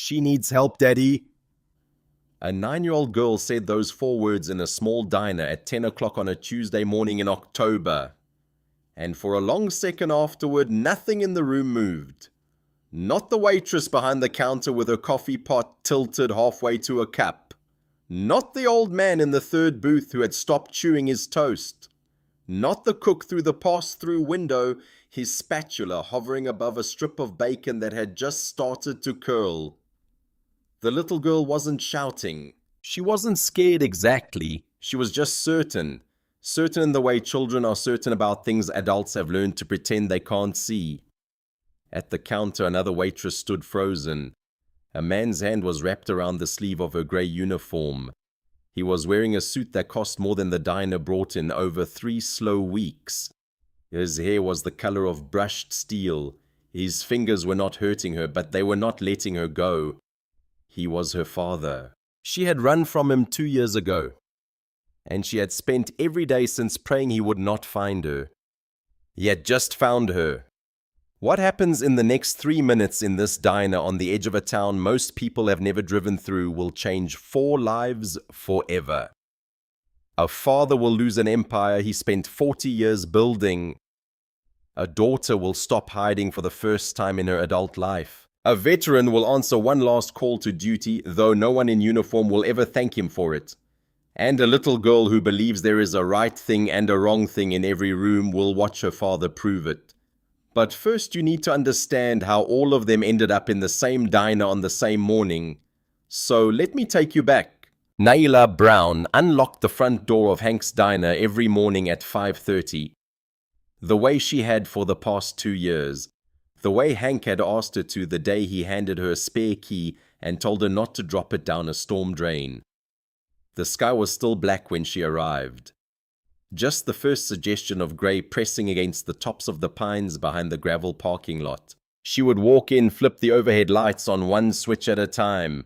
She needs help, Daddy. A 9-year-old girl said those 4 words in a small diner at 10 o'clock on a Tuesday morning in October. And for a long second afterward, nothing in the room moved. Not the waitress behind the counter with her coffee pot tilted halfway to a cup. Not the old man in the third booth who had stopped chewing his toast. Not the cook through the pass-through window, his spatula hovering above a strip of bacon that had just started to curl. The little girl wasn't shouting. She wasn't scared exactly. She was just certain. Certain in the way children are certain about things adults have learned to pretend they can't see. At the counter, another waitress stood frozen. A man's hand was wrapped around the sleeve of her grey uniform. He was wearing a suit that cost more than the diner brought in over 3 slow weeks. His hair was the color of brushed steel. His fingers were not hurting her, but they were not letting her go. He was her father. She had run from him 2 years ago, and she had spent every day since praying he would not find her. He had just found her. What happens in the next 3 minutes in this diner on the edge of a town most people have never driven through will change 4 lives forever. A father will lose an empire he spent 40 years building. A daughter will stop hiding for the first time in her adult life. A veteran will answer one last call to duty, though no one in uniform will ever thank him for it. And a little girl who believes there is a right thing and a wrong thing in every room will watch her father prove it. But first you need to understand how all of them ended up in the same diner on the same morning. So let me take you back. Nailah Brown unlocked the front door of Hank's diner every morning at 5:30. The way she had for the past 2 years. The way Hank had asked her to the day he handed her a spare key and told her not to drop it down a storm drain. The sky was still black when she arrived. Just the first suggestion of grey pressing against the tops of the pines behind the gravel parking lot. She would walk in, flip the overhead lights on one switch at a time.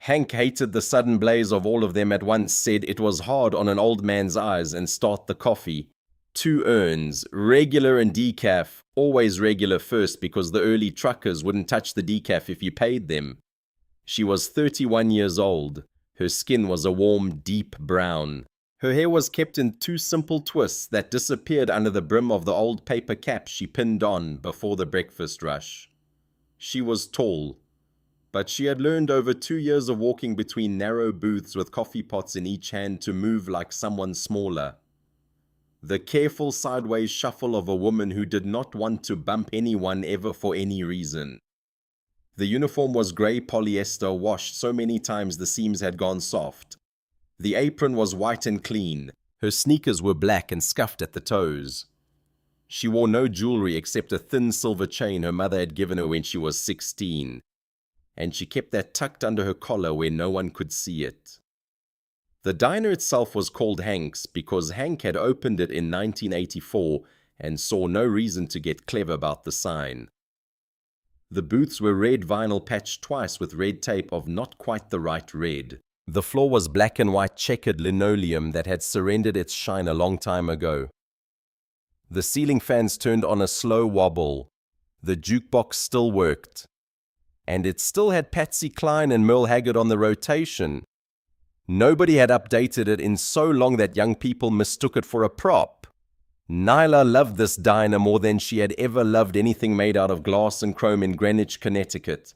Hank hated the sudden blaze of all of them at once, said it was hard on an old man's eyes, and start the coffee. 2 urns, regular and decaf, always regular first because the early truckers wouldn't touch the decaf if you paid them. She was 31 years old. Her skin was a warm, deep brown. Her hair was kept in 2 simple twists that disappeared under the brim of the old paper cap she pinned on before the breakfast rush. She was tall, but she had learned over 2 years of walking between narrow booths with coffee pots in each hand to move like someone smaller. The careful sideways shuffle of a woman who did not want to bump anyone ever for any reason. The uniform was grey polyester washed so many times the seams had gone soft. The apron was white and clean. Her sneakers were black and scuffed at the toes. She wore no jewelry except a thin silver chain her mother had given her when she was 16. And she kept that tucked under her collar where no one could see it. The diner itself was called Hank's because Hank had opened it in 1984 and saw no reason to get clever about the sign. The booths were red vinyl patched twice with red tape of not quite the right red. The floor was black and white checkered linoleum that had surrendered its shine a long time ago. The ceiling fans turned on a slow wobble. The jukebox still worked. And it still had Patsy Cline and Merle Haggard on the rotation. Nobody had updated it in so long that young people mistook it for a prop. Nailah loved this diner more than she had ever loved anything made out of glass and chrome in Greenwich, Connecticut.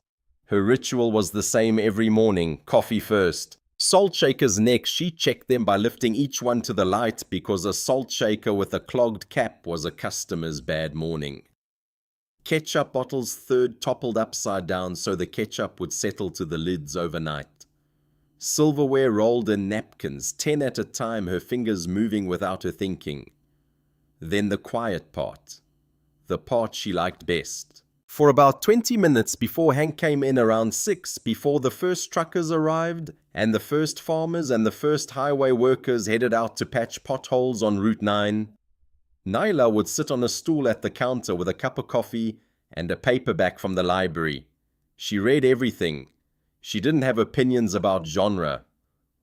Her ritual was the same every morning, coffee first. Salt shakers next, she checked them by lifting each one to the light because a salt shaker with a clogged cap was a customer's bad morning. Ketchup bottles third toppled upside down so the ketchup would settle to the lids overnight. Silverware rolled in napkins, 10 at a time, her fingers moving without her thinking. Then the quiet part, the part she liked best. For about 20 minutes before Hank came in around 6, before the first truckers arrived, and the first farmers and the first highway workers headed out to patch potholes on Route 9, Nailah would sit on a stool at the counter with a cup of coffee and a paperback from the library. She read everything. She didn't have opinions about genre.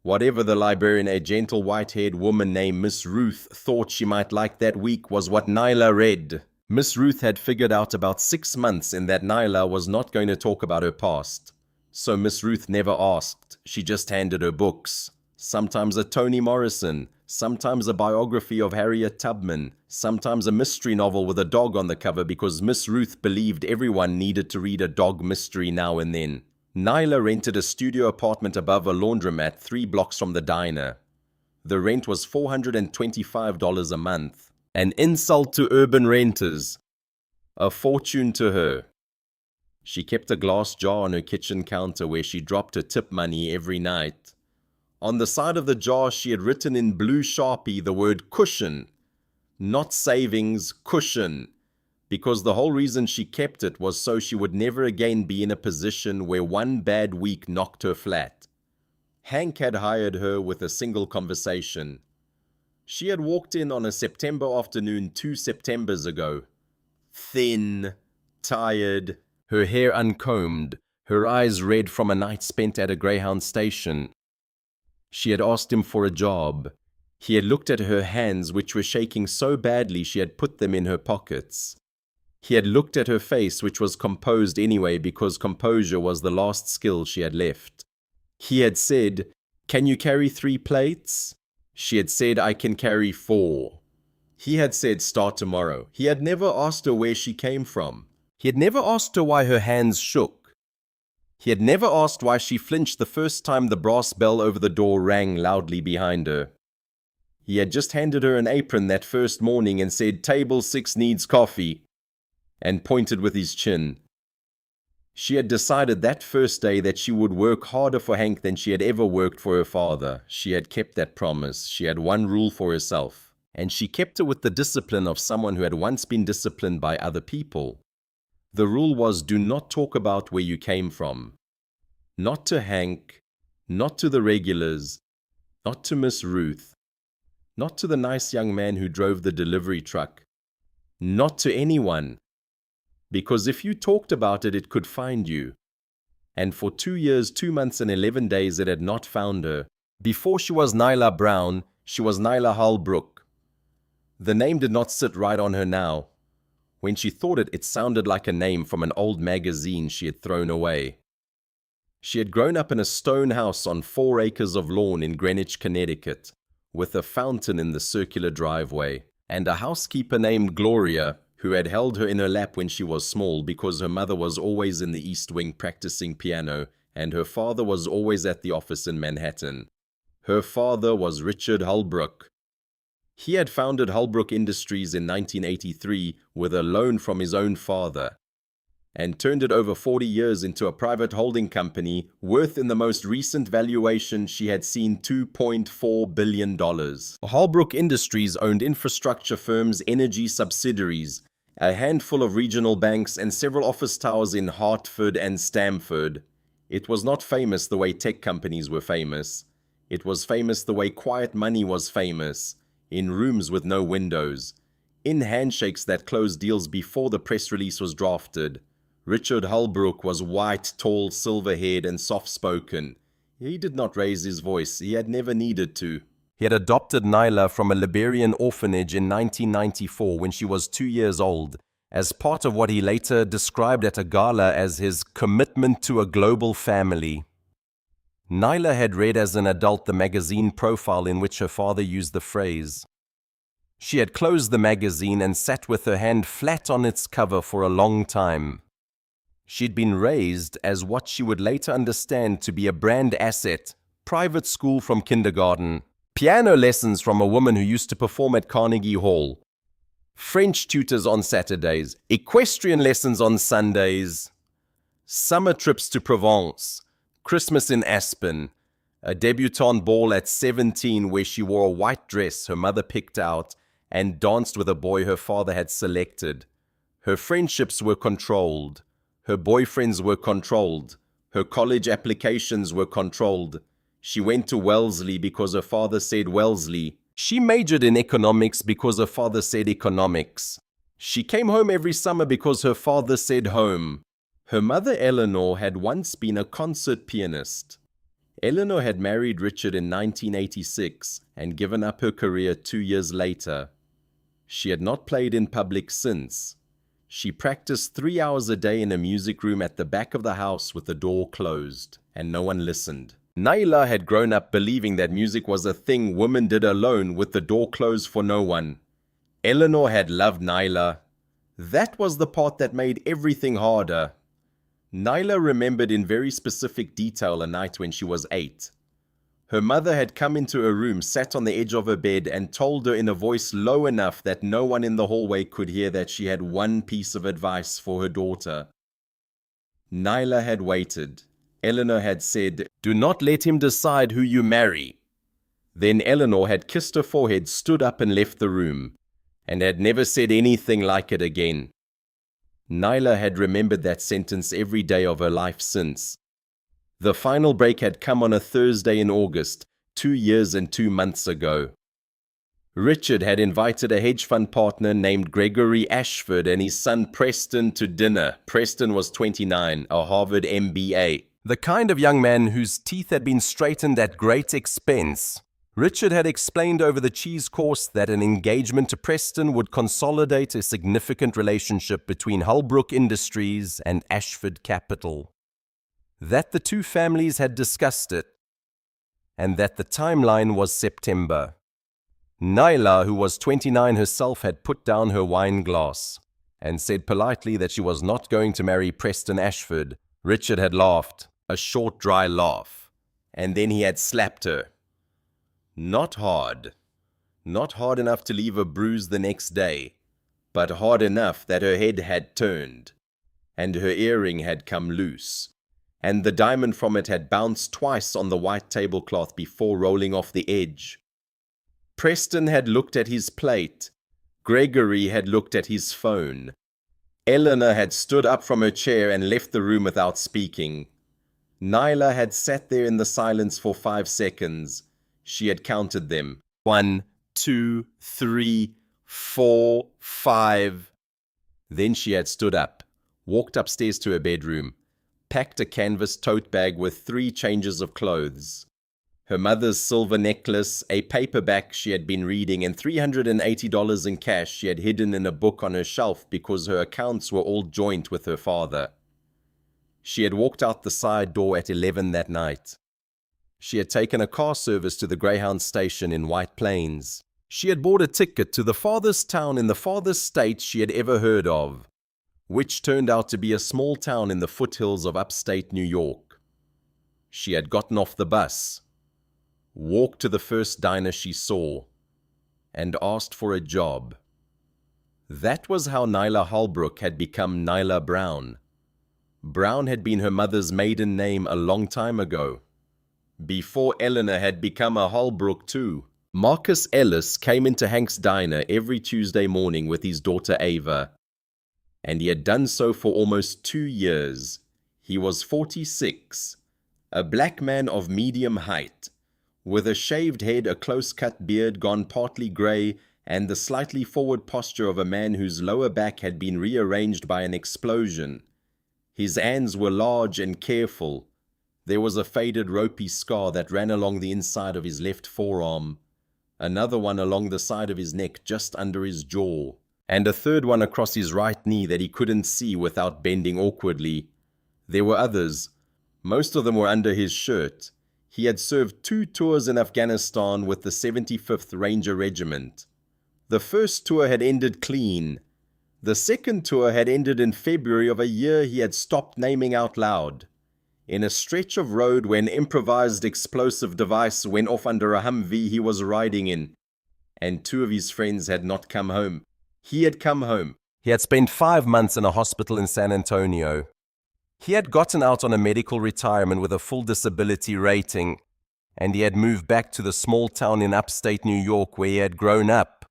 Whatever the librarian, a gentle white-haired woman named Miss Ruth, thought she might like that week was what Nailah read. Miss Ruth had figured out about 6 months in that Nailah was not going to talk about her past. So Miss Ruth never asked, she just handed her books. Sometimes a Toni Morrison, sometimes a biography of Harriet Tubman, sometimes a mystery novel with a dog on the cover because Miss Ruth believed everyone needed to read a dog mystery now and then. Nailah rented a studio apartment above a laundromat 3 blocks from the diner. The rent was $425 a month. An insult to urban renters. A fortune to her. She kept a glass jar on her kitchen counter where she dropped her tip money every night. On the side of the jar, she had written in blue Sharpie the word cushion. Not savings, cushion. Because the whole reason she kept it was so she would never again be in a position where one bad week knocked her flat. Hank had hired her with a single conversation. She had walked in on a September afternoon 2 Septembers ago. Thin, tired, her hair uncombed, her eyes red from a night spent at a Greyhound station. She had asked him for a job. He had looked at her hands, which were shaking so badly she had put them in her pockets. He had looked at her face, which was composed anyway because composure was the last skill she had left. He had said, "Can you carry 3 plates?" She had said, "I can carry 4. He had said, "Start tomorrow." He had never asked her where she came from. He had never asked her why her hands shook. He had never asked why she flinched the first time the brass bell over the door rang loudly behind her. He had just handed her an apron that first morning and said, "Table 6 needs coffee," and pointed with his chin. She had decided that first day that she would work harder for Hank than she had ever worked for her father. She had kept that promise. She had one rule for herself, and she kept it with the discipline of someone who had once been disciplined by other people. The rule was, do not talk about where you came from. Not to Hank, not to the regulars, not to Miss Ruth, not to the nice young man who drove the delivery truck, not to anyone. Because if you talked about it, it could find you. And for 2 years, 2 months and 11 days, it had not found her. Before she was Nailah Brown, she was Nailah Holbrook. The name did not sit right on her now. When she thought it, it sounded like a name from an old magazine she had thrown away. She had grown up in a stone house on 4 acres of lawn in Greenwich, Connecticut, with a fountain in the circular driveway, and a housekeeper named Gloria, who had held her in her lap when she was small because her mother was always in the East Wing practicing piano and her father was always at the office in Manhattan. Her father was Richard Holbrook. He had founded Holbrook Industries in 1983 with a loan from his own father and turned it over 40 years into a private holding company worth in the most recent valuation she had seen $2.4 billion. Holbrook Industries owned infrastructure firms, energy subsidiaries, a handful of regional banks, and several office towers in Hartford and Stamford. It was not famous the way tech companies were famous. It was famous the way quiet money was famous, in rooms with no windows, in handshakes that closed deals before the press release was drafted. Richard Holbrook was white, tall, silver-haired, and soft-spoken. He did not raise his voice. He had never needed to. He had adopted Nailah from a Liberian orphanage in 1994 when she was 2 years old, as part of what he later described at a gala as his commitment to a global family. Nailah had read as an adult the magazine profile in which her father used the phrase. She had closed the magazine and sat with her hand flat on its cover for a long time. She'd been raised as what she would later understand to be a brand asset, private school from kindergarten, piano lessons from a woman who used to perform at Carnegie Hall, French tutors on Saturdays, equestrian lessons on Sundays, summer trips to Provence, Christmas in Aspen, a debutante ball at 17 where she wore a white dress her mother picked out and danced with a boy her father had selected. Her friendships were controlled. Her boyfriends were controlled. Her college applications were controlled. She went to Wellesley because her father said Wellesley. She majored in economics because her father said economics. She came home every summer because her father said home. Her mother Eleanor had once been a concert pianist. Eleanor had married Richard in 1986 and given up her career 2 years later. She had not played in public since. She practiced 3 hours a day in a music room at the back of the house with the door closed, and no one listened. Nailah had grown up believing that music was a thing women did alone with the door closed for no one. Eleanor had loved Nailah. That was the part that made everything harder. Nailah remembered in very specific detail a night when she was 8. Her mother had come into her room, sat on the edge of her bed, and told her in a voice low enough that no one in the hallway could hear that she had one piece of advice for her daughter. Nailah had waited. Eleanor had said, "Do not let him decide who you marry." Then Eleanor had kissed her forehead, stood up and left the room, and had never said anything like it again. Nailah had remembered that sentence every day of her life since. The final break had come on a Thursday in August, 2 years and 2 months ago. Richard had invited a hedge fund partner named Gregory Ashford and his son Preston to dinner. Preston was 29, a Harvard MBA. The kind of young man whose teeth had been straightened at great expense. Richard had explained over the cheese course that an engagement to Preston would consolidate a significant relationship between Holbrook Industries and Ashford Capital. That the two families had discussed it, and that the timeline was September. Nailah, who was 29 herself, had put down her wine glass and said politely that she was not going to marry Preston Ashford. Richard had laughed, a short, dry laugh, and then he had slapped her. Not hard. Not hard enough to leave her bruised the next day, but hard enough that her head had turned, and her earring had come loose, and the diamond from it had bounced twice on the white tablecloth before rolling off the edge. Preston had looked at his plate. Gregory had looked at his phone. Eleanor had stood up from her chair and left the room without speaking. Nailah had sat there in the silence for 5 seconds. She had counted them. 1, 2, 3, 4, 5. Then she had stood up, walked upstairs to her bedroom, packed a canvas tote bag with 3 changes of clothes. Her mother's silver necklace, a paperback she had been reading, and $380 in cash she had hidden in a book on her shelf because her accounts were all joint with her father. She had walked out the side door at 11 that night. She had taken a car service to the Greyhound station in White Plains. She had bought a ticket to the farthest town in the farthest state she had ever heard of, which turned out to be a small town in the foothills of upstate New York. She had gotten off the bus, walked to the first diner she saw, and asked for a job. That was how Nailah Holbrook had become Nailah Brown. Brown had been her mother's maiden name a long time ago, before Eleanor had become a Holbrook too. Marcus Ellis came into Hank's diner every Tuesday morning with his daughter Ava, and he had done so for almost 2 years. He was 46, a black man of medium height, with a shaved head, a close-cut beard gone partly grey, and the slightly forward posture of a man whose lower back had been rearranged by an explosion. His hands were large and careful. There was a faded ropey scar that ran along the inside of his left forearm, another one along the side of his neck just under his jaw, and a third one across his right knee that he couldn't see without bending awkwardly. There were others. Most of them were under his shirt. He had served 2 tours in Afghanistan with the 75th Ranger Regiment. The first tour had ended clean. The second tour had ended in February of a year he had stopped naming out loud, in a stretch of road where an improvised explosive device went off under a Humvee he was riding in, and 2 of his friends had not come home. He had come home. He had spent 5 months in a hospital in San Antonio. He had gotten out on a medical retirement with a full disability rating, and he had moved back to the small town in upstate New York where he had grown up,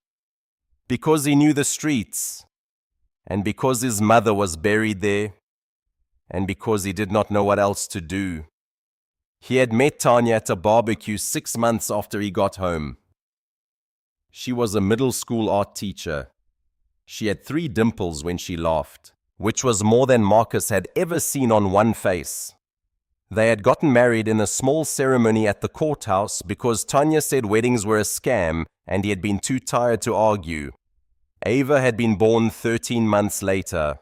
because he knew the streets, and because his mother was buried there, and because he did not know what else to do. He had met Tanya at a barbecue 6 months after he got home. She was a middle school art teacher. She had 3 dimples when she laughed, which was more than Marcus had ever seen on one face. They had gotten married in a small ceremony at the courthouse because Tanya said weddings were a scam and he had been too tired to argue. Ava had been born 13 months later.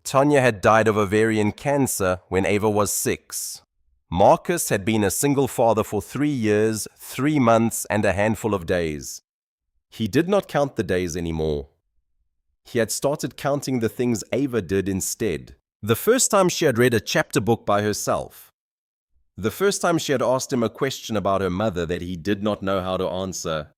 Tanya had died of ovarian cancer when Ava was 6. Marcus had been a single father for 3 years, 3 months, and a handful of days. He did not count the days anymore. He had started counting the things Ava did instead. The first time she had read a chapter book by herself. The first time she had asked him a question about her mother that he did not know how to answer.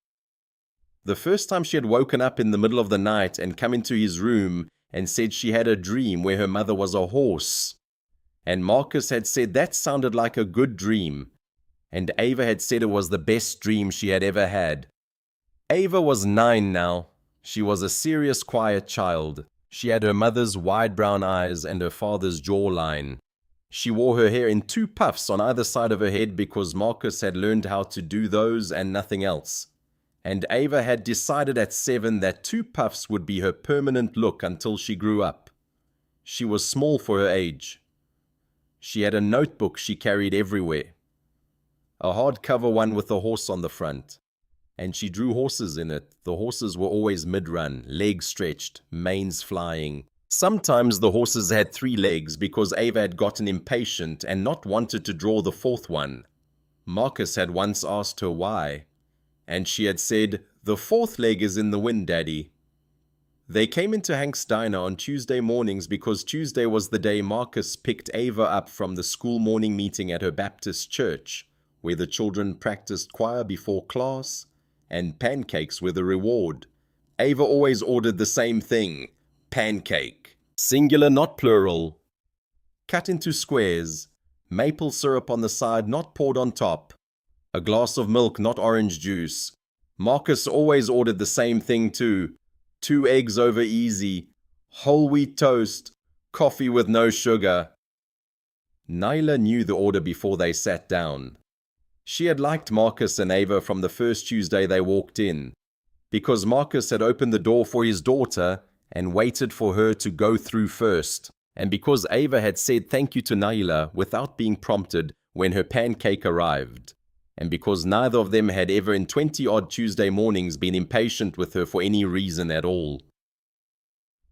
The first time she had woken up in the middle of the night and come into his room and said she had a dream where her mother was a horse. And Marcus had said that sounded like a good dream. And Ava had said it was the best dream she had ever had. Ava was 9 now. She was a serious, quiet child. She had her mother's wide brown eyes and her father's jawline. She wore her hair in 2 puffs on either side of her head because Marcus had learned how to do those and nothing else. And Ava had decided at 7 that 2 puffs would be her permanent look until she grew up. She was small for her age. She had a notebook she carried everywhere. A hardcover one with a horse on the front. And she drew horses in it. The horses were always mid-run, legs stretched, manes flying. Sometimes the horses had 3 legs because Ava had gotten impatient and not wanted to draw the 4th one. Marcus had once asked her why, and she had said, "The 4th leg is in the wind, Daddy." They came into Hank's diner on Tuesday mornings because Tuesday was the day Marcus picked Ava up from the school morning meeting at her Baptist church, where the children practiced choir before class, and pancakes were the reward. Ava always ordered the same thing, pancake, singular not plural, cut into squares, maple syrup on the side not poured on top, a glass of milk not orange juice. Marcus always ordered the same thing too, 2 eggs over easy, whole wheat toast, coffee with no sugar. Nailah knew the order before they sat down. She had liked Marcus and Ava from the first Tuesday they walked in, because Marcus had opened the door for his daughter and waited for her to go through first, and because Ava had said thank you to Nailah without being prompted when her pancake arrived, and because neither of them had ever in 20-odd Tuesday mornings been impatient with her for any reason at all.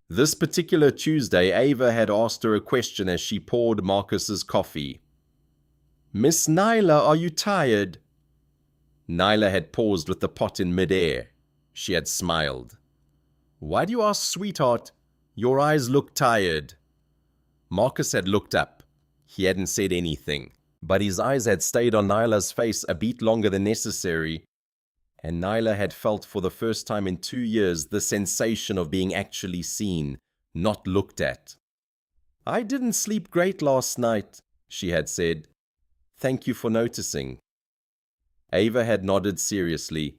This particular Tuesday, Ava had asked her a question as she poured Marcus's coffee. "Miss Nailah, are you tired?" Nailah had paused with the pot in mid-air. She had smiled. "Why do you ask, sweetheart? Your eyes look tired." Marcus had looked up. He hadn't said anything, but his eyes had stayed on Nailah's face a beat longer than necessary, and Nailah had felt for the first time in 2 years the sensation of being actually seen, not looked at. "I didn't sleep great last night," she had said. "Thank you for noticing." Ava had nodded seriously.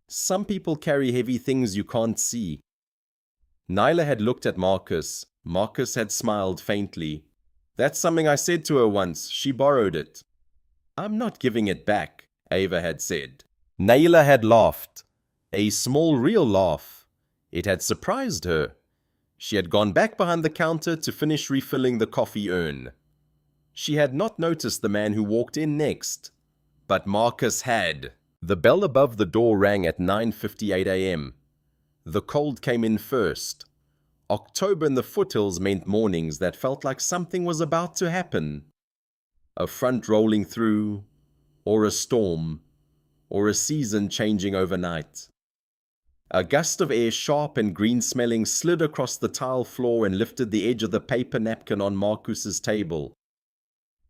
"Some people carry heavy things you can't see." Nailah had looked at Marcus. Marcus had smiled faintly. "That's something I said to her once. She borrowed it." "I'm not giving it back," Ava had said. Nailah had laughed. A small, real laugh. It had surprised her. She had gone back behind the counter to finish refilling the coffee urn. She had not noticed the man who walked in next, but Marcus had. The bell above the door rang at 9:58 a.m. The cold came in first. October in the foothills meant mornings that felt like something was about to happen. A front rolling through, or a storm, or a season changing overnight. A gust of air, sharp and green-smelling, slid across the tile floor and lifted the edge of the paper napkin on Marcus's table.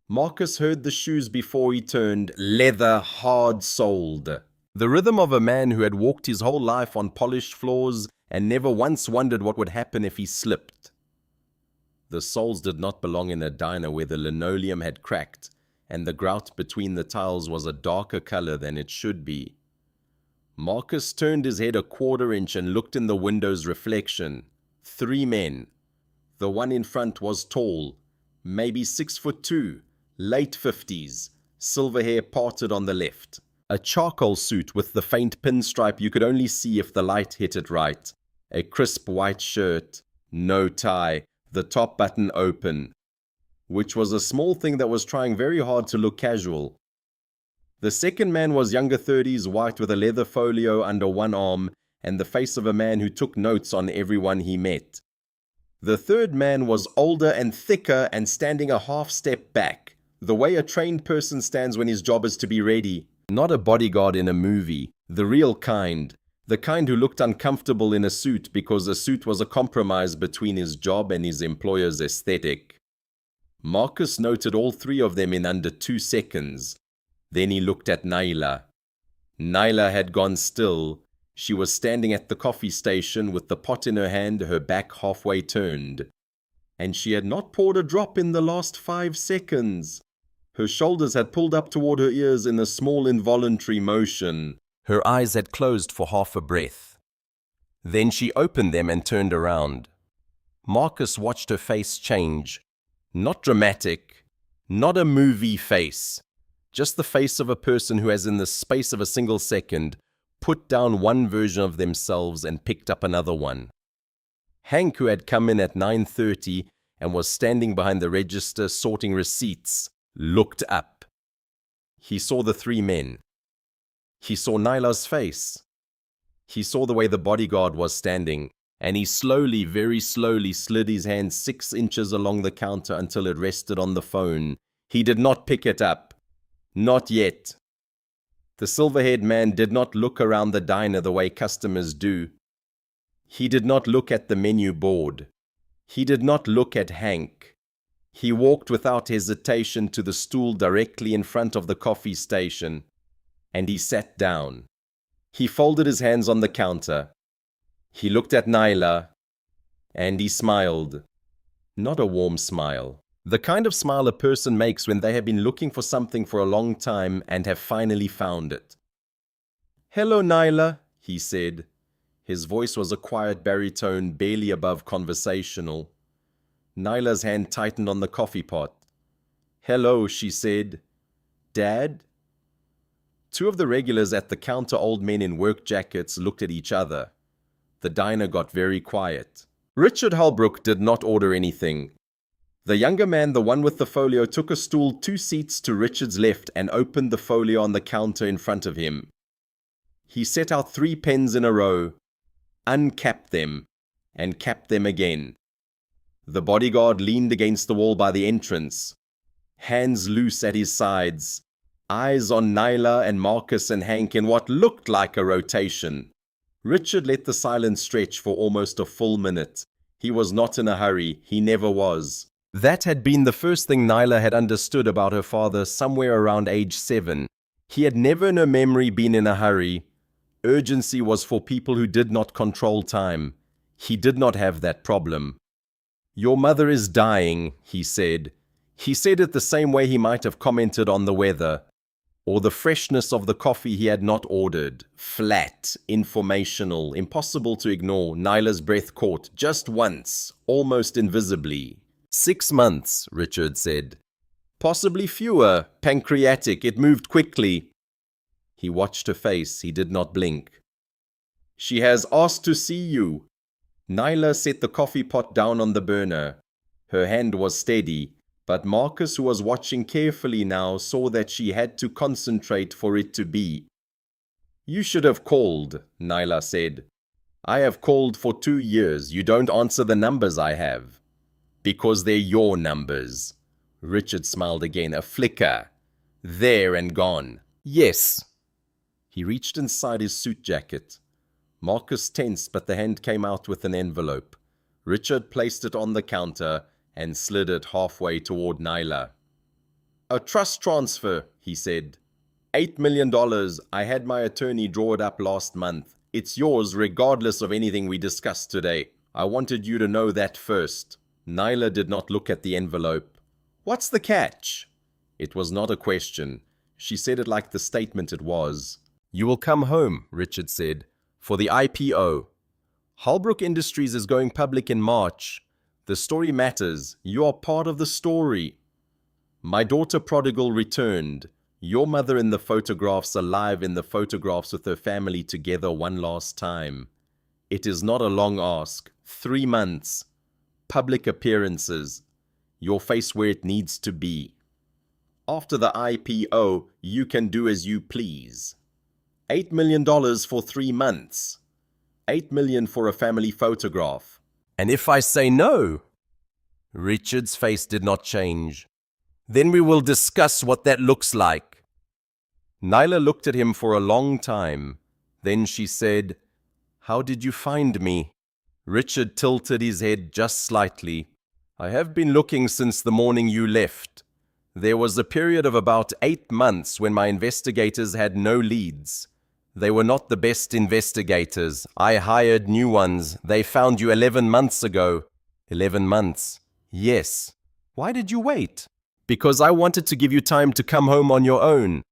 Marcus heard the shoes before he turned, leather, hard-soled. The rhythm of a man who had walked his whole life on polished floors and never once wondered what would happen if he slipped. The soles did not belong in a diner where the linoleum had cracked, and the grout between the tiles was a darker color than it should be. Marcus turned his head a quarter inch and looked in the window's reflection. 3 men. The one in front was tall, maybe 6'2", late 50s, silver hair parted on the left. A charcoal suit with the faint pinstripe you could only see if the light hit it right. A crisp white shirt, no tie, the top button open, which was a small thing that was trying very hard to look casual. The second man was younger 30s, white with a leather folio under one arm and the face of a man who took notes on everyone he met. The third man was older and thicker and standing a half step back, the way a trained person stands when his job is to be ready. Not a bodyguard in a movie, the real kind, the kind who looked uncomfortable in a suit because a suit was a compromise between his job and his employer's aesthetic. Marcus noted all three of them in under 2 seconds. Then he looked at Nailah. Nailah had gone still. She was standing at the coffee station with the pot in her hand, her back halfway turned. And she had not poured a drop in the last 5 seconds. Her shoulders had pulled up toward her ears in a small involuntary motion. Her eyes had closed for half a breath. Then she opened them and turned around. Marcus watched her face change. Not dramatic, not a movie face. Just the face of a person who has, in the space of a single second, put down one version of themselves and picked up another one. Hank, who had come in at 9:30 and was standing behind the register sorting receipts, looked up. He saw the three men. He saw Nailah's face. He saw the way the bodyguard was standing, and he slowly, very slowly slid his hand 6 inches along the counter until it rested on the phone. He did not pick it up. Not yet. The silver-haired man did not look around the diner the way customers do. He did not look at the menu board. He did not look at Hank. He walked without hesitation to the stool directly in front of the coffee station, and he sat down. He folded his hands on the counter. He looked at Nailah, and he smiled. Not a warm smile. The kind of smile a person makes when they have been looking for something for a long time and have finally found it. "Hello, Nailah," he said. His voice was a quiet baritone, barely above conversational. Nailah's hand tightened on the coffee pot. "Hello," she said. "Dad?" 2 of the regulars at the counter, old men in work jackets, looked at each other. The diner got very quiet. Richard Holbrook did not order anything. The younger man, the one with the folio, took a stool 2 seats to Richard's left and opened the folio on the counter in front of him. He set out 3 pens in a row, uncapped them, and capped them again. The bodyguard leaned against the wall by the entrance, hands loose at his sides, eyes on Nailah and Marcus and Hank in what looked like a rotation. Richard let the silence stretch for almost a full minute. He was not in a hurry. He never was. That had been the first thing Nailah had understood about her father somewhere around age 7. He had never in her memory been in a hurry. Urgency was for people who did not control time. He did not have that problem. "Your mother is dying," he said. He said it the same way he might have commented on the weather, or the freshness of the coffee he had not ordered. Flat, informational, impossible to ignore. Nailah's breath caught, just once, almost invisibly. 6 months, Richard said. Possibly fewer. Pancreatic. It moved quickly. He watched her face. He did not blink. "She has asked to see you." Nailah set the coffee pot down on the burner. Her hand was steady, but Marcus, who was watching carefully now, saw that she had to concentrate for it to be. "You should have called," Nailah said. "I have called for 2 years. You don't answer the numbers I have." "Because they're your numbers." Richard smiled again, a flicker. "There and gone." "Yes." He reached inside his suit jacket. Marcus tensed, but the hand came out with an envelope. Richard placed it on the counter and slid it halfway toward Nailah. "A trust transfer," he said. $8 million. I had my attorney draw it up last month. It's yours regardless of anything we discussed today. I wanted you to know that first." Nailah did not look at the envelope. "What's the catch?" It was not a question. She said it like the statement it was. "You will come home," Richard said, "for the IPO. Holbrook Industries is going public in March. The story matters. You are part of the story. My daughter prodigal returned. Your mother in the photographs, alive in the photographs with her family together one last time. It is not a long ask. 3 months. Public appearances. Your face where it needs to be. After the IPO, you can do as you please. $8 million for 3 months. 8 million for a family photograph. And if I say no? Richard's face did not change. Then we will discuss what that looks like. Nailah looked at him for a long time. Then she said, "How did you find me?" Richard tilted his head just slightly. "I have been looking since the morning you left. There was a period of about 8 months when my investigators had no leads. They were not the best investigators. I hired new ones. They found you 11 months ago." 11 months. Yes. Why did you wait? Because I wanted to give you time to come home on your own.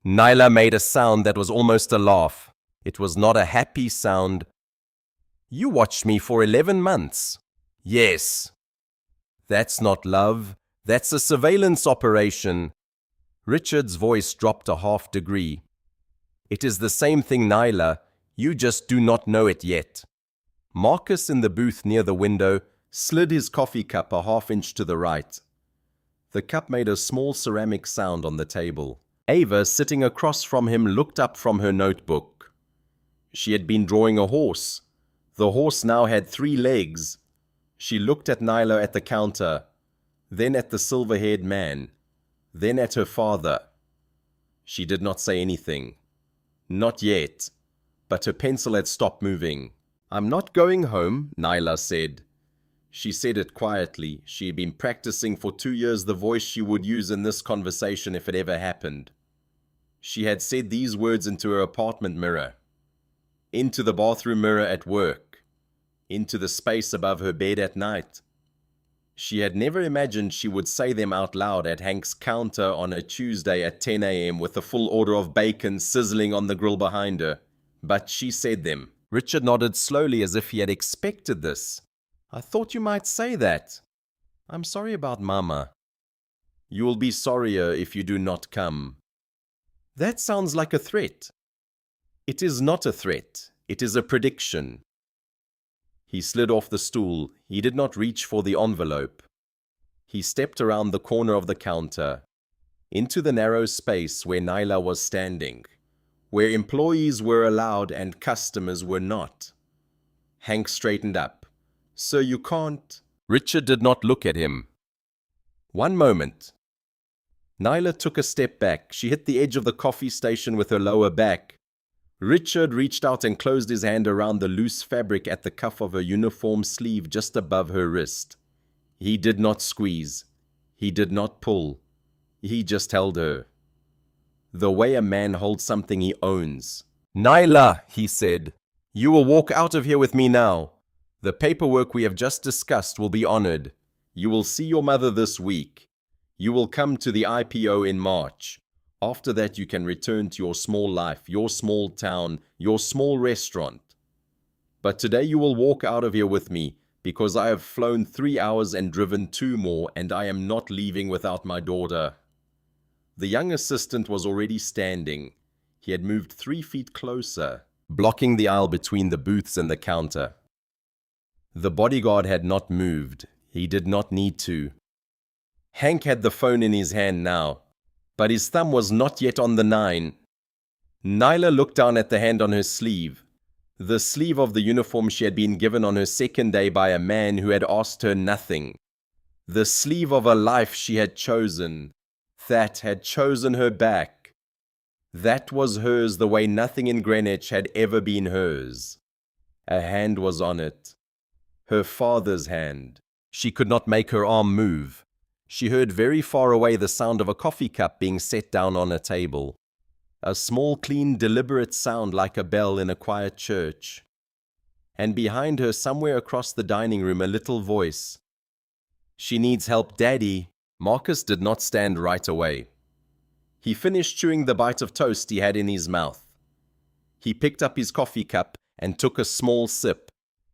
Nailah made a sound that was almost a laugh. It was not a happy sound. You watched me for 11 months. Yes. That's not love. That's a surveillance operation. Richard's voice dropped a half degree. It is the same thing, Nailah. You just do not know it yet. Marcus in the booth near the window slid his coffee cup a half-inch to the right. The cup made a small ceramic sound on the table. Ava, sitting across from him, looked up from her notebook. She had been drawing a horse. The horse now had 3 legs. She looked at Nailah at the counter, then at the silver-haired man, then at her father. She did not say anything. Not yet, but her pencil had stopped moving. "I'm not going home," Nailah said. She said it quietly. She had been practicing for 2 years the voice she would use in this conversation if it ever happened. She had said these words into her apartment mirror, into the bathroom mirror at work, into the space above her bed at night. She had never imagined she would say them out loud at Hank's counter on a Tuesday at 10 a.m. with a full order of bacon sizzling on the grill behind her. But she said them. Richard nodded slowly as if he had expected this. "I thought you might say that. I'm sorry about Mama." "You will be sorrier if you do not come." That sounds like a threat. It is not a threat. It is a prediction. He slid off the stool. He did not reach for the envelope. He stepped around the corner of the counter, into the narrow space where Nailah was standing, where employees were allowed and customers were not. Hank straightened up. "Sir, you can't." Richard did not look at him. "One moment." Nailah took a step back. She hit the edge of the coffee station with her lower back. Richard reached out and closed his hand around the loose fabric at the cuff of her uniform sleeve just above her wrist. He did not squeeze. He did not pull. He just held her. The way a man holds something he owns. "Nailah," he said, "you will walk out of here with me now. The paperwork we have just discussed will be honored. You will see your mother this week. You will come to the IPO in March. After that, you can return to your small life, your small town, your small restaurant. But today you will walk out of here with me, because I have flown 3 hours and driven 2 more, and I am not leaving without my daughter." The young assistant was already standing. He had moved 3 feet closer, blocking the aisle between the booths and the counter. The bodyguard had not moved. He did not need to. Hank had the phone in his hand now, but his thumb was not yet on the 9. Nailah looked down at the hand on her sleeve, the sleeve of the uniform she had been given on her second day by a man who had asked her nothing, the sleeve of a life she had chosen, that had chosen her back. That was hers the way nothing in Greenwich had ever been hers. A hand was on it. Her father's hand. She could not make her arm move. She heard very far away the sound of a coffee cup being set down on a table. A small, clean, deliberate sound like a bell in a quiet church. And behind her, somewhere across the dining room, a little voice. "She needs help, Daddy." Marcus did not stand right away. He finished chewing the bite of toast he had in his mouth. He picked up his coffee cup and took a small sip.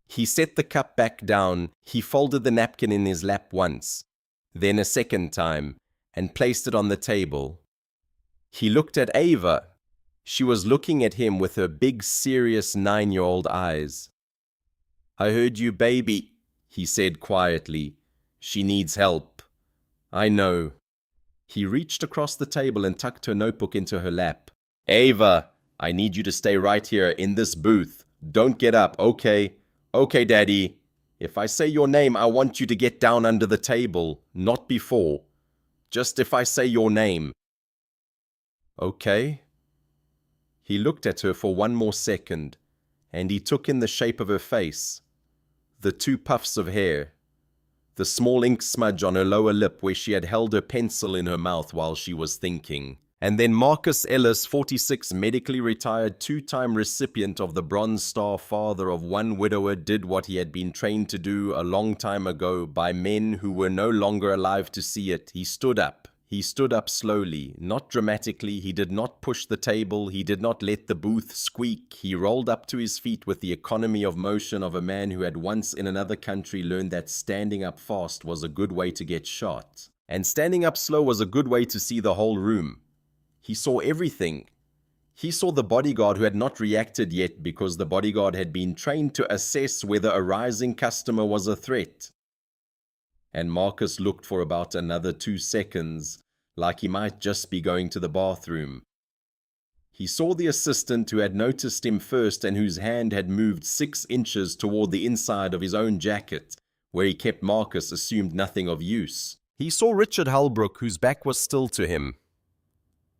He set the cup back down. He folded the napkin in his lap once, then a second time, and placed it on the table. He looked at Ava. She was looking at him with her big, serious 9-year-old eyes. "I heard you, baby," he said quietly. "She needs help." "I know." He reached across the table and tucked her notebook into her lap. "Ava, I need you to stay right here in this booth. Don't get up, okay? Okay, Daddy. If I say your name, I want you to get down under the table, not before. Just if I say your name. Okay. He looked at her for one more second, and he took in the shape of her face, the 2 puffs of hair, the small ink smudge on her lower lip where she had held her pencil in her mouth while she was thinking. And then Marcus Ellis, 46, medically retired 2-time recipient of the Bronze Star, father of 1 widower, did what he had been trained to do a long time ago by men who were no longer alive to see it. He stood up. He stood up slowly, not dramatically. He did not push the table. He did not let the booth squeak. He rolled up to his feet with the economy of motion of a man who had once in another country learned that standing up fast was a good way to get shot. And standing up slow was a good way to see the whole room. He saw everything. He saw the bodyguard who had not reacted yet because the bodyguard had been trained to assess whether a rising customer was a threat. And Marcus looked for about another 2 seconds, like he might just be going to the bathroom. He saw the assistant who had noticed him first and whose hand had moved 6 inches toward the inside of his own jacket, where he kept Marcus assumed nothing of use. He saw Richard Holbrook, whose back was still to him.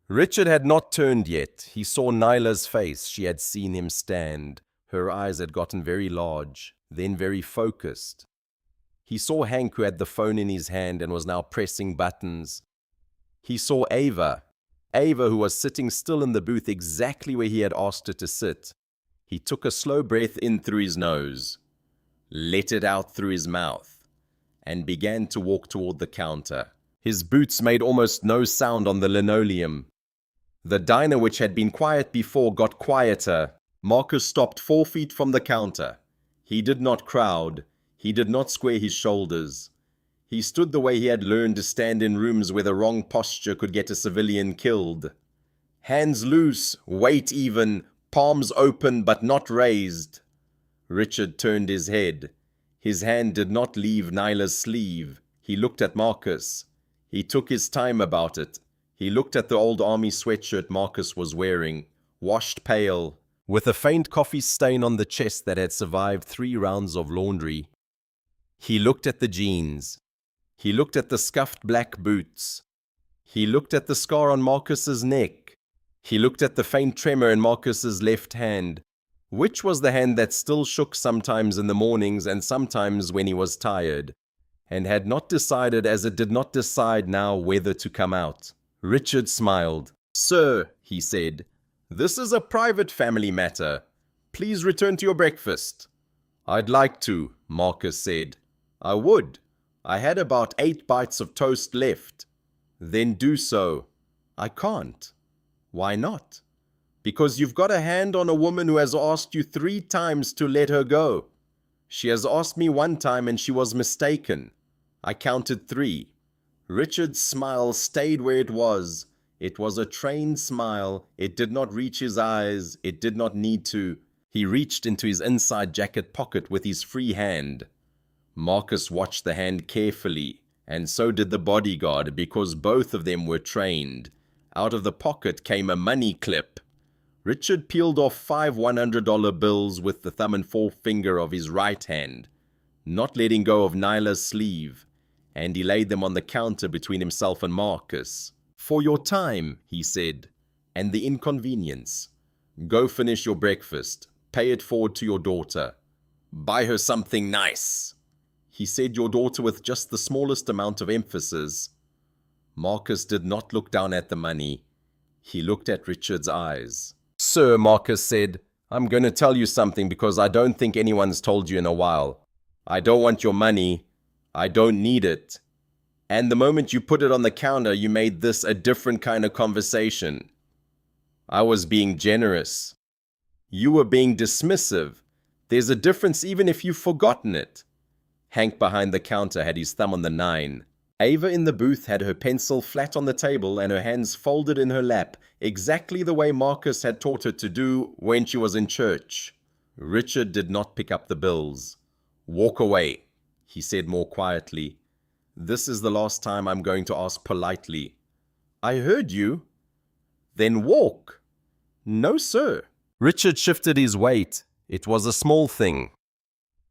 Richard had not turned yet. He saw Nailah's face. She had seen him stand. Her eyes had gotten very large, then very focused. He saw Hank, who had the phone in his hand and was now pressing buttons. He saw Ava, who was sitting still in the booth exactly where he had asked her to sit. He took a slow breath in through his nose, let it out through his mouth, and began to walk toward the counter. His boots made almost no sound on the linoleum. The diner, which had been quiet before, got quieter. Marcus stopped 4 feet from the counter. He did not crowd. He did not square his shoulders. He stood the way he had learned to stand in rooms where the wrong posture could get a civilian killed. Hands loose, weight even, palms open but not raised. Richard turned his head. His hand did not leave Nailah's sleeve. He looked at Marcus. He took his time about it. He looked at the old army sweatshirt Marcus was wearing, washed pale, with a faint coffee stain on the chest that had survived 3 rounds of laundry. He looked at the jeans. He looked at the scuffed black boots. He looked at the scar on Marcus's neck. He looked at the faint tremor in Marcus's left hand, which was the hand that still shook sometimes in the mornings and sometimes when he was tired, and had not decided, as it did not decide now, whether to come out. Richard smiled. "Sir," he said, "this is a private family matter. Please return to your breakfast." "I'd like to," Marcus said. "I would. I had about 8 bites of toast left." "Then do so." "I can't." "Why not?" "Because you've got a hand on a woman who has asked you 3 times to let her go. She has asked me 1 time and she was mistaken. I counted 3. Richard's smile stayed where it was. It was a trained smile. It did not reach his eyes. It did not need to. He reached into his inside jacket pocket with his free hand. Marcus watched the hand carefully, and so did the bodyguard, because both of them were trained. Out of the pocket came a money clip. Richard peeled off 5 $100 bills with the thumb and forefinger of his right hand, not letting go of Nailah's sleeve, and he laid them on the counter between himself and Marcus. "For your time," he said, "and the inconvenience. Go finish your breakfast. Pay it forward to your daughter. Buy her something nice." He said your daughter with just the smallest amount of emphasis. Marcus did not look down at the money. He looked at Richard's eyes. "Sir," Marcus said, "I'm going to tell you something because I don't think anyone's told you in a while. I don't want your money. I don't need it. And the moment you put it on the counter, you made this a different kind of conversation. I was being generous. You were being dismissive. There's a difference even if you've forgotten it." Hank behind the counter had his thumb on the 9. Ava in the booth had her pencil flat on the table and her hands folded in her lap, exactly the way Marcus had taught her to do when she was in church. Richard did not pick up the bills. "Walk away," he said more quietly. "This is the last time I'm going to ask politely." "I heard you." "Then walk." "No, sir." Richard shifted his weight. It was a small thing.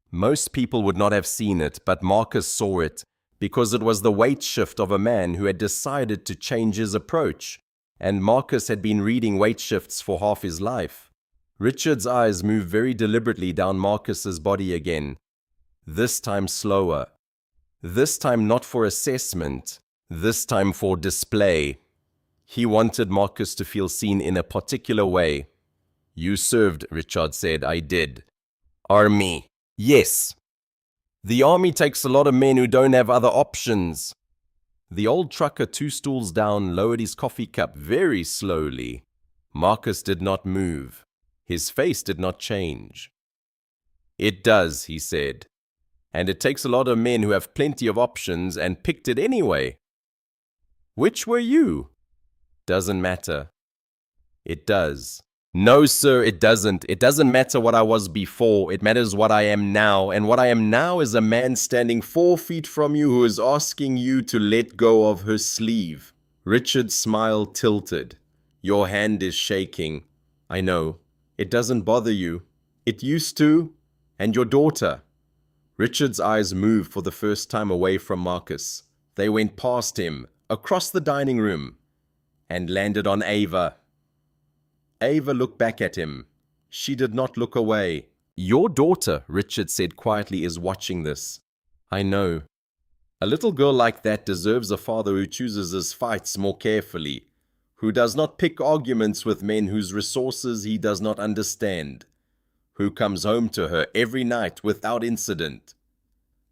Most people would not have seen it, but Marcus saw it because it was the weight shift of a man who had decided to change his approach, and Marcus had been reading weight shifts for half his life. Richard's eyes moved very deliberately down Marcus's body again, this time slower. This time not for assessment, this time for display. He wanted Marcus to feel seen in a particular way. "You served," Richard said. "I did." "Army." "Yes." "The army takes a lot of men who don't have other options." The old trucker 2 stools down lowered his coffee cup very slowly. Marcus did not move. His face did not change. "It does," he said. "And it takes a lot of men who have plenty of options and picked it anyway." "Which were you?" "Doesn't matter." "It does." "No, sir, it doesn't. It doesn't matter what I was before. It matters what I am now. And what I am now is a man standing 4 feet from you who is asking you to let go of her sleeve." Richard's smile tilted. "Your hand is shaking." "I know. It doesn't bother you. It used to. And your daughter." Richard's eyes moved for the first time away from Marcus. They went past him, across the dining room, and landed on Ava. Ava looked back at him. She did not look away. "Your daughter," Richard said quietly, "is watching this." "I know. A little girl like that deserves a father who chooses his fights more carefully, who does not pick arguments with men whose resources he does not understand, who comes home to her every night without incident."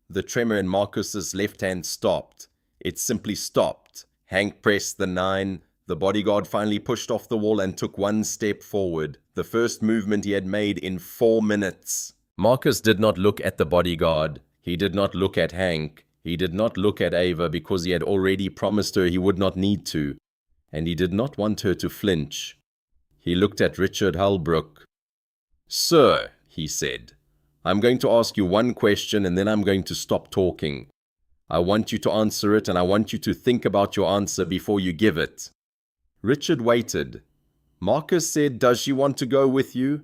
The tremor in Marcus's left hand stopped. It simply stopped. Hank pressed the 9. The bodyguard finally pushed off the wall and took 1 step forward, the first movement he had made in 4 minutes. Marcus did not look at the bodyguard. He did not look at Hank. He did not look at Ava because he had already promised her he would not need to, and he did not want her to flinch. He looked at Richard Holbrook. "Sir," he said, "I'm going to ask you 1 question and then I'm going to stop talking. I want you to answer it and I want you to think about your answer before you give it." Richard waited. Marcus said, "Does she want to go with you?"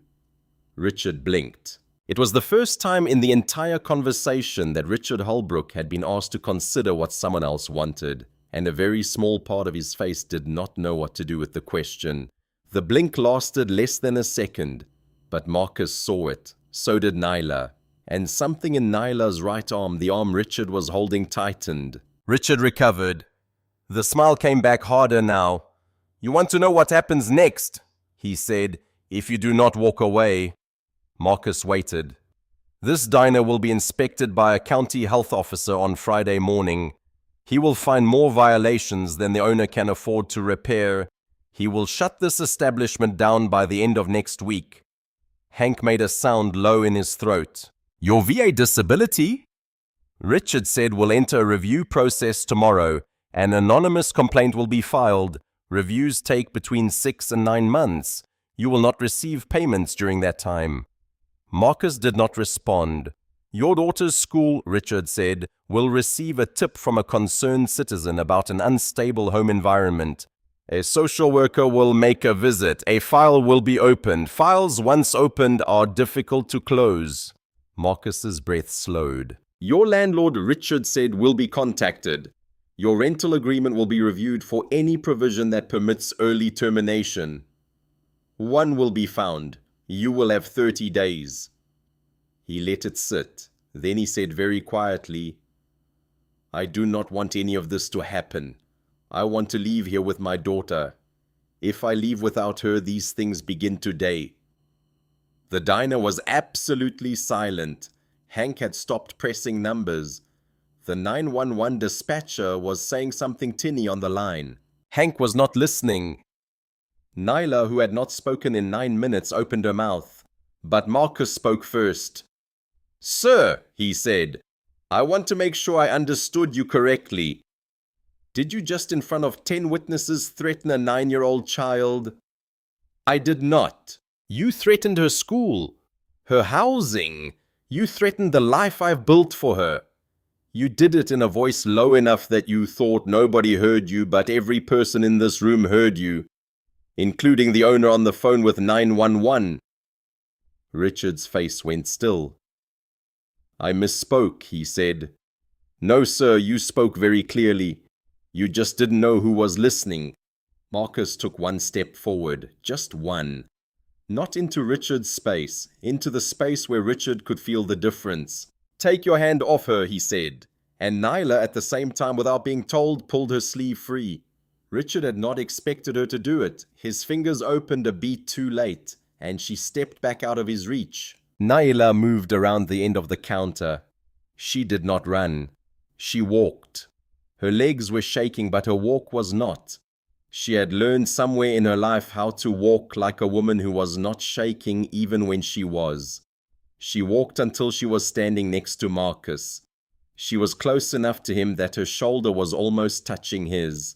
Richard blinked. It was the first time in the entire conversation that Richard Holbrook had been asked to consider what someone else wanted, and a very small part of his face did not know what to do with the question. The blink lasted less than a second, but Marcus saw it. So did Nailah. And something in Nailah's right arm, the arm Richard was holding, tightened. Richard recovered. The smile came back harder now. "You want to know what happens next?" he said, "if you do not walk away." Marcus waited. "This diner will be inspected by a county health officer on Friday morning. He will find more violations than the owner can afford to repair. He will shut this establishment down by the end of next week." Hank made a sound low in his throat. "Your VA disability?" Richard said, "We'll enter a review process tomorrow. An anonymous complaint will be filed. Reviews take between 6 and 9 months. You will not receive payments during that time." Marcus did not respond. "Your daughter's school," Richard said, "will receive a tip from a concerned citizen about an unstable home environment. A social worker will make a visit. A file will be opened. Files once opened are difficult to close." Marcus's breath slowed. "Your landlord," Richard said, "will be contacted. Your rental agreement will be reviewed for any provision that permits early termination. 1 will be found. You will have 30 days. He let it sit. Then he said very quietly, "I do not want any of this to happen. I want to leave here with my daughter. If I leave without her, these things begin today." The diner was absolutely silent. Hank had stopped pressing numbers. The 911 dispatcher was saying something tinny on the line. Hank was not listening. Nailah, who had not spoken in 9 minutes, opened her mouth. But Marcus spoke first. "Sir," he said, "I want to make sure I understood you correctly. Did you just in front of 10 witnesses threaten a 9-year-old child?" "I did not. You threatened her school, her housing. You threatened the life I've built for her. You did it in a voice low enough that you thought nobody heard you, but every person in this room heard you, including the owner on the phone with 911. Richard's face went still. "I misspoke," he said. "No, sir, you spoke very clearly. You just didn't know who was listening." Marcus took one step forward, just one. Not into Richard's space, into the space where Richard could feel the difference. "Take your hand off her," he said. And Nailah, at the same time, without being told, pulled her sleeve free. Richard had not expected her to do it. His fingers opened a beat too late, and she stepped back out of his reach. Nailah moved around the end of the counter. She did not run. She walked. Her legs were shaking, but her walk was not. She had learned somewhere in her life how to walk like a woman who was not shaking even when she was. She walked until she was standing next to Marcus. She was close enough to him that her shoulder was almost touching his.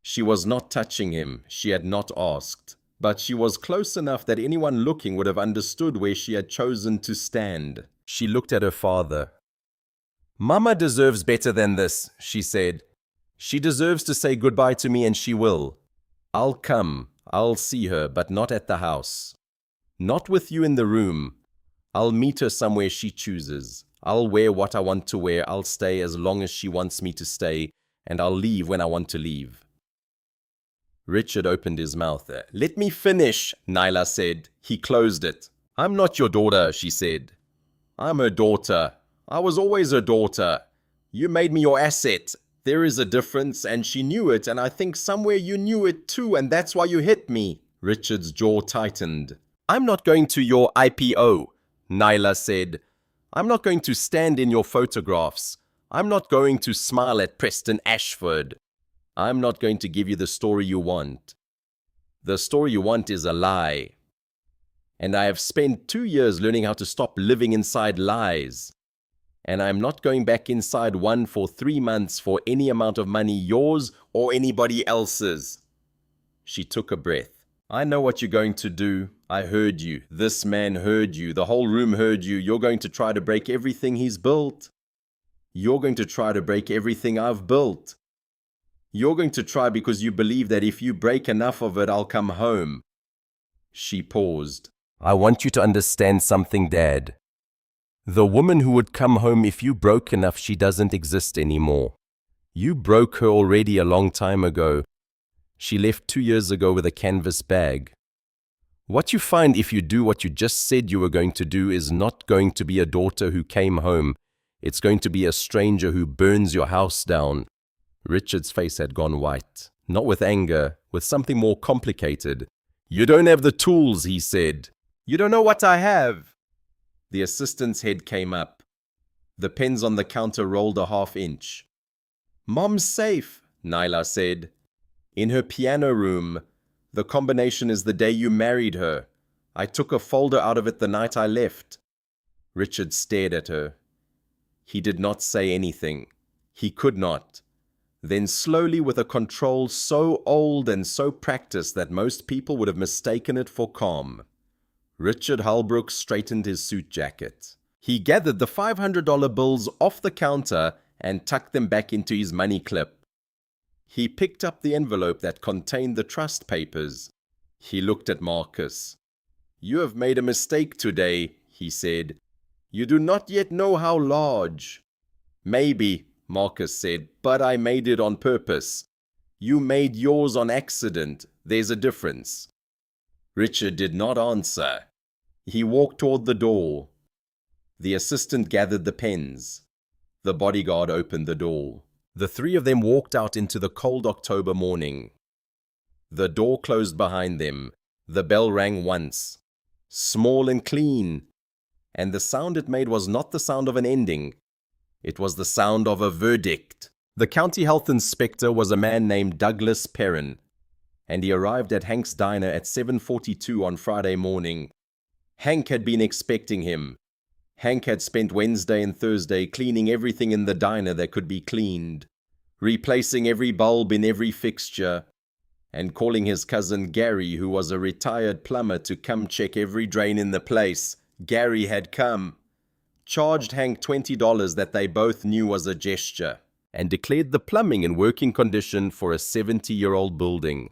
She was not touching him. She had not asked. But she was close enough that anyone looking would have understood where she had chosen to stand. She looked at her father. "Mama deserves better than this," she said. "She deserves to say goodbye to me, and she will. I'll come. I'll see her, but not at the house. Not with you in the room. I'll meet her somewhere she chooses. I'll wear what I want to wear. I'll stay as long as she wants me to stay, and I'll leave when I want to leave." Richard opened his mouth. "Let me finish," Nailah said. He closed it. "I'm not your daughter," she said. "I'm her daughter. I was always her daughter. You made me your asset. There is a difference, and she knew it, and I think somewhere you knew it too, and that's why you hit me." Richard's jaw tightened. "I'm not going to your IPO," Nailah said. "I'm not going to stand in your photographs. I'm not going to smile at Preston Ashford. I'm not going to give you the story you want. The story you want is a lie. And I have spent 2 years learning how to stop living inside lies. And I'm not going back inside one for 3 months for any amount of money, yours or anybody else's." She took a breath. "I know what you're going to do. I heard you. This man heard you. The whole room heard you. You're going to try to break everything he's built. You're going to try to break everything I've built. You're going to try because you believe that if you break enough of it, I'll come home." She paused. "I want you to understand something, Dad. The woman who would come home if you broke enough, she doesn't exist anymore. You broke her already a long time ago. She left 2 years ago with a canvas bag. What you find if you do what you just said you were going to do is not going to be a daughter who came home. It's going to be a stranger who burns your house down." Richard's face had gone white, not with anger, with something more complicated. "You don't have the tools," he said. "You don't know what I have." The assistant's head came up. The pens on the counter rolled a half-inch. "Mom's safe," Nailah said. "In her piano room. The combination is the day you married her. I took a folder out of it the night I left." Richard stared at her. He did not say anything. He could not. Then slowly, with a control so old and so practiced that most people would have mistaken it for calm, Richard Holbrook straightened his suit jacket. He gathered the $500 bills off the counter and tucked them back into his money clip. He picked up the envelope that contained the trust papers. He looked at Marcus. "You have made a mistake today," he said. "You do not yet know how large." "Maybe," Marcus said, "but I made it on purpose. You made yours on accident. There's a difference." Richard did not answer. He walked toward the door. The assistant gathered the pens. The bodyguard opened the door. The three of them walked out into the cold October morning. The door closed behind them. The bell rang once. Small and clean. And the sound it made was not the sound of an ending. It was the sound of a verdict. The county health inspector was a man named Douglas Perrin, and he arrived at Hank's diner at 7:42 on Friday morning. Hank had been expecting him. Hank had spent Wednesday and Thursday cleaning everything in the diner that could be cleaned, replacing every bulb in every fixture, and calling his cousin Gary, who was a retired plumber, to come check every drain in the place. Gary had come, charged Hank $20 that they both knew was a gesture, and declared the plumbing in working condition for a 70-year-old building.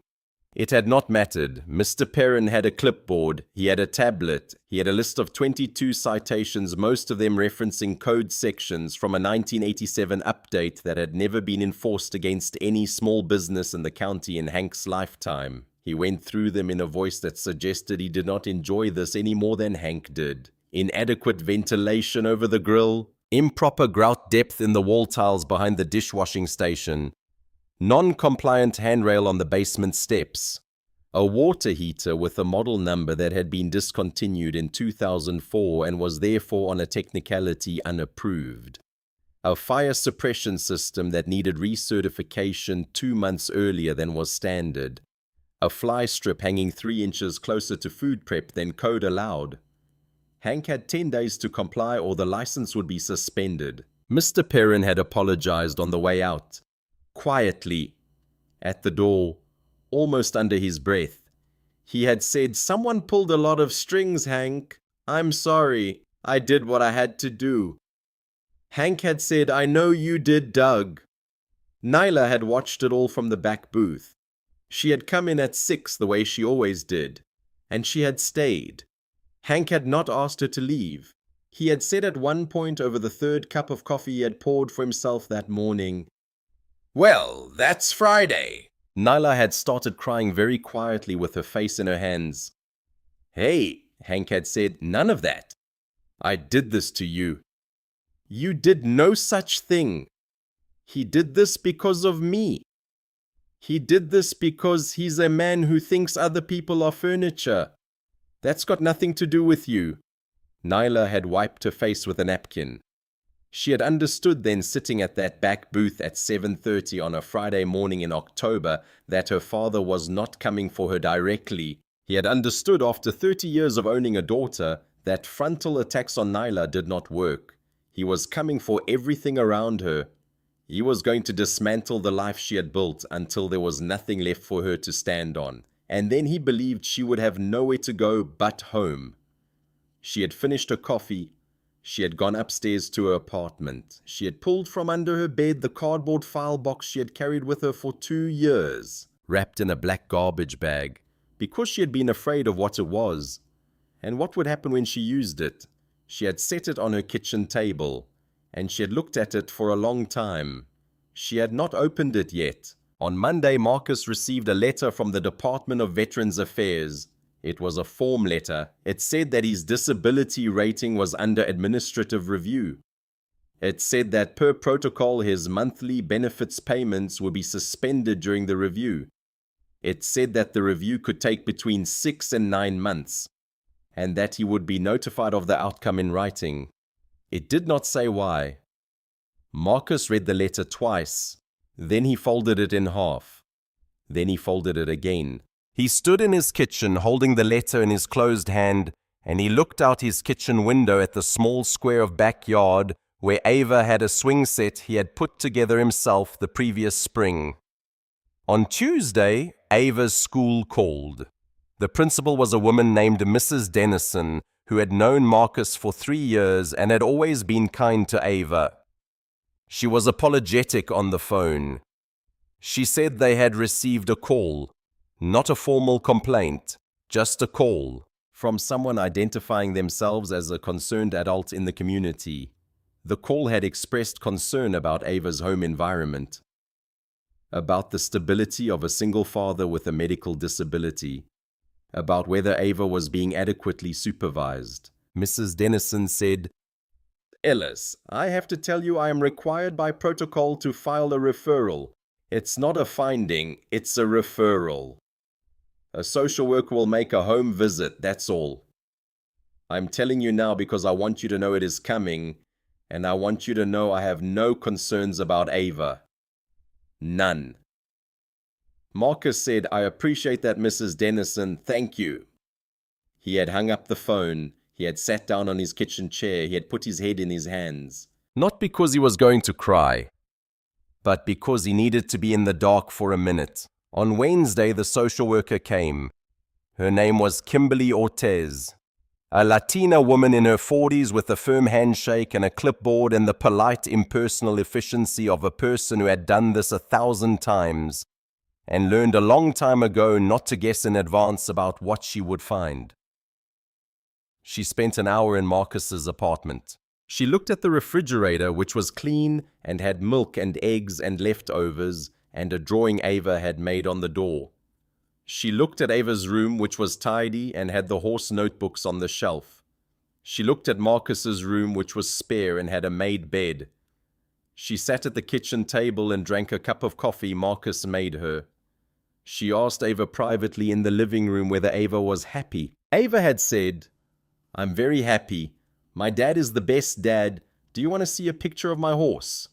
It had not mattered. Mr. Perrin had a clipboard, he had a tablet, he had a list of 22 citations, most of them referencing code sections from a 1987 update that had never been enforced against any small business in the county in Hank's lifetime. He went through them in a voice that suggested he did not enjoy this any more than Hank did. Inadequate ventilation over the grill, improper grout depth in the wall tiles behind the dishwashing station, non-compliant handrail on the basement steps, a water heater with a model number that had been discontinued in 2004 and was therefore on a technicality unapproved, a fire suppression system that needed recertification 2 months earlier than was standard, a fly strip hanging 3 inches closer to food prep than code allowed. Hank had 10 days to comply or the license would be suspended. Mr. Perrin had apologized on the way out. Quietly, at the door, almost under his breath. He had said, "Someone pulled a lot of strings, Hank. I'm sorry. I did what I had to do." Hank had said, "I know you did, Doug." Nailah had watched it all from the back booth. She had come in at 6 the way she always did, and she had stayed. Hank had not asked her to leave. He had said at one point over the 3rd cup of coffee he had poured for himself that morning, "Well, that's Friday." Nailah had started crying very quietly with her face in her hands. "Hey," Hank had said, "none of that. I did this to you." "You did no such thing. He did this because of me. He did this because he's a man who thinks other people are furniture. That's got nothing to do with you." Nailah had wiped her face with a napkin. She had understood then, sitting at that back booth at 7:30 on a Friday morning in October, that her father was not coming for her directly. He had understood after 30 years of owning a daughter that frontal attacks on Nailah did not work. He was coming for everything around her. He was going to dismantle the life she had built until there was nothing left for her to stand on. And then he believed she would have nowhere to go but home. She had finished her coffee. She had gone upstairs to her apartment. She had pulled from under her bed the cardboard file box she had carried with her for 2 years, wrapped in a black garbage bag, because she had been afraid of what it was, and what would happen when she used it. She had set it on her kitchen table, and she had looked at it for a long time. She had not opened it yet. On Monday, Marcus received a letter from the Department of Veterans Affairs. It was a form letter. It said that his disability rating was under administrative review. It said that per protocol his monthly benefits payments would be suspended during the review. It said that the review could take between 6 and 9 months, and that he would be notified of the outcome in writing. It did not say why. Marcus read the letter twice. Then he folded it in half. Then he folded it again. He stood in his kitchen holding the letter in his closed hand, and he looked out his kitchen window at the small square of backyard where Ava had a swing set he had put together himself the previous spring. On Tuesday, Ava's school called. The principal was a woman named Mrs. Dennison, who had known Marcus for 3 years and had always been kind to Ava. She was apologetic on the phone. She said they had received a call. Not a formal complaint, just a call from someone identifying themselves as a concerned adult in the community. The call had expressed concern about Ava's home environment, about the stability of a single father with a medical disability, about whether Ava was being adequately supervised. Mrs. Dennison said, "Ellis, I have to tell you I am required by protocol to file a referral. It's not a finding, it's a referral. A social worker will make a home visit, that's all. I'm telling you now because I want you to know it is coming, and I want you to know I have no concerns about Ava. None." Marcus said, "I appreciate that, Mrs. Dennison, thank you." He had hung up the phone. He had sat down on his kitchen chair. He had put his head in his hands. Not because he was going to cry, but because he needed to be in the dark for a minute. On Wednesday, the social worker came. Her name was Kimberly Ortez, a Latina woman in her 40s with a firm handshake and a clipboard and the polite, impersonal efficiency of a person who had done this 1,000 times and learned a long time ago not to guess in advance about what she would find. She spent an hour in Marcus's apartment. She looked at the refrigerator, which was clean and had milk and eggs and leftovers, and a drawing Ava had made on the door. She looked at Ava's room, which was tidy and had the horse notebooks on the shelf. She looked at Marcus's room, which was spare and had a made bed. She sat at the kitchen table and drank a cup of coffee Marcus made her. She asked Ava privately in the living room whether Ava was happy. Ava had said, "I'm very happy. My dad is the best dad. Do you want to see a picture of my horse?"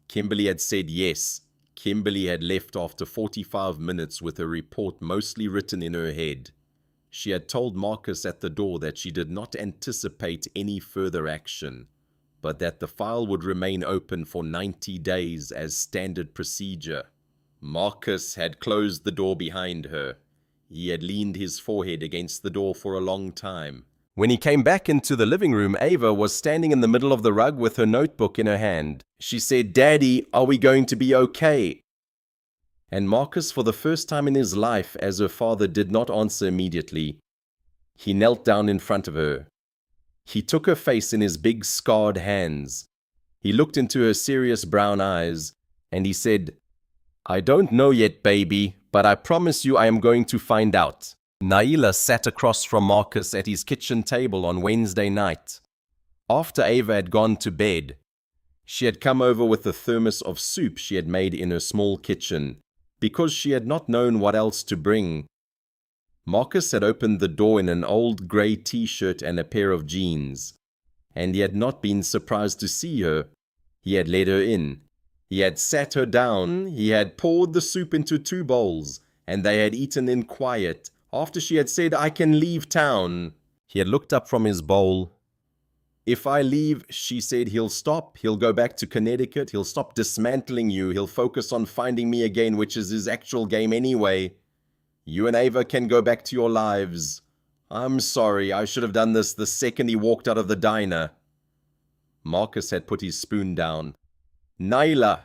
Kimberly had said yes. Kimberly had left after 45 minutes with a report mostly written in her head. She had told Marcus at the door that she did not anticipate any further action, but that the file would remain open for 90 days as standard procedure. Marcus had closed the door behind her. He had leaned his forehead against the door for a long time. When he came back into the living room, Ava was standing in the middle of the rug with her notebook in her hand. She said, "Daddy, are we going to be okay?" And Marcus, for the first time in his life, as her father, did not answer immediately. He knelt down in front of her. He took her face in his big scarred hands. He looked into her serious brown eyes, and he said, "I don't know yet, baby, but I promise you I am going to find out." Nailah sat across from Marcus at his kitchen table on Wednesday night. After Ava had gone to bed, she had come over with a thermos of soup she had made in her small kitchen, because she had not known what else to bring. Marcus had opened the door in an old grey t-shirt and a pair of jeans, and he had not been surprised to see her. He had led her in. He had sat her down. He had poured the soup into 2 bowls, and they had eaten in quiet. After she had said, "I can leave town," he had looked up from his bowl. "If I leave," she said, "he'll stop. He'll go back to Connecticut. He'll stop dismantling you. He'll focus on finding me again, which is his actual game anyway. You and Ava can go back to your lives. I'm sorry. I should have done this the second he walked out of the diner." Marcus had put his spoon down. "Nailah,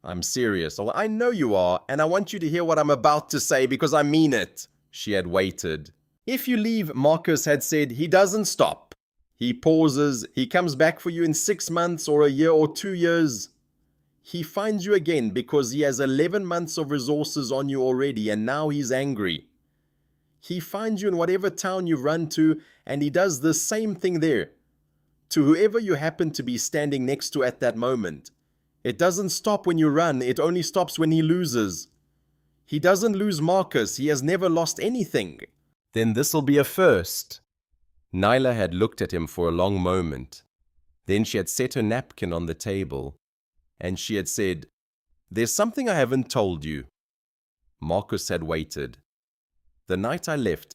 I'm serious." "Oh, I know you are, and I want you to hear what I'm about to say because I mean it." She had waited. "If you leave," Marcus had said, "he doesn't stop. He pauses. He comes back for you in 6 months or a year or 2 years. He finds you again because he has 11 months of resources on you already, and now he's angry. He finds you in whatever town you've run to, and he does the same thing there, to whoever you happen to be standing next to at that moment. It doesn't stop when you run. It only stops when he loses. He doesn't lose Marcus. He has never lost anything." "Then this'll be a first." Nailah had looked at him for a long moment. Then she had set her napkin on the table, and she had said, "There's something I haven't told you." Marcus had waited. "The night I left,"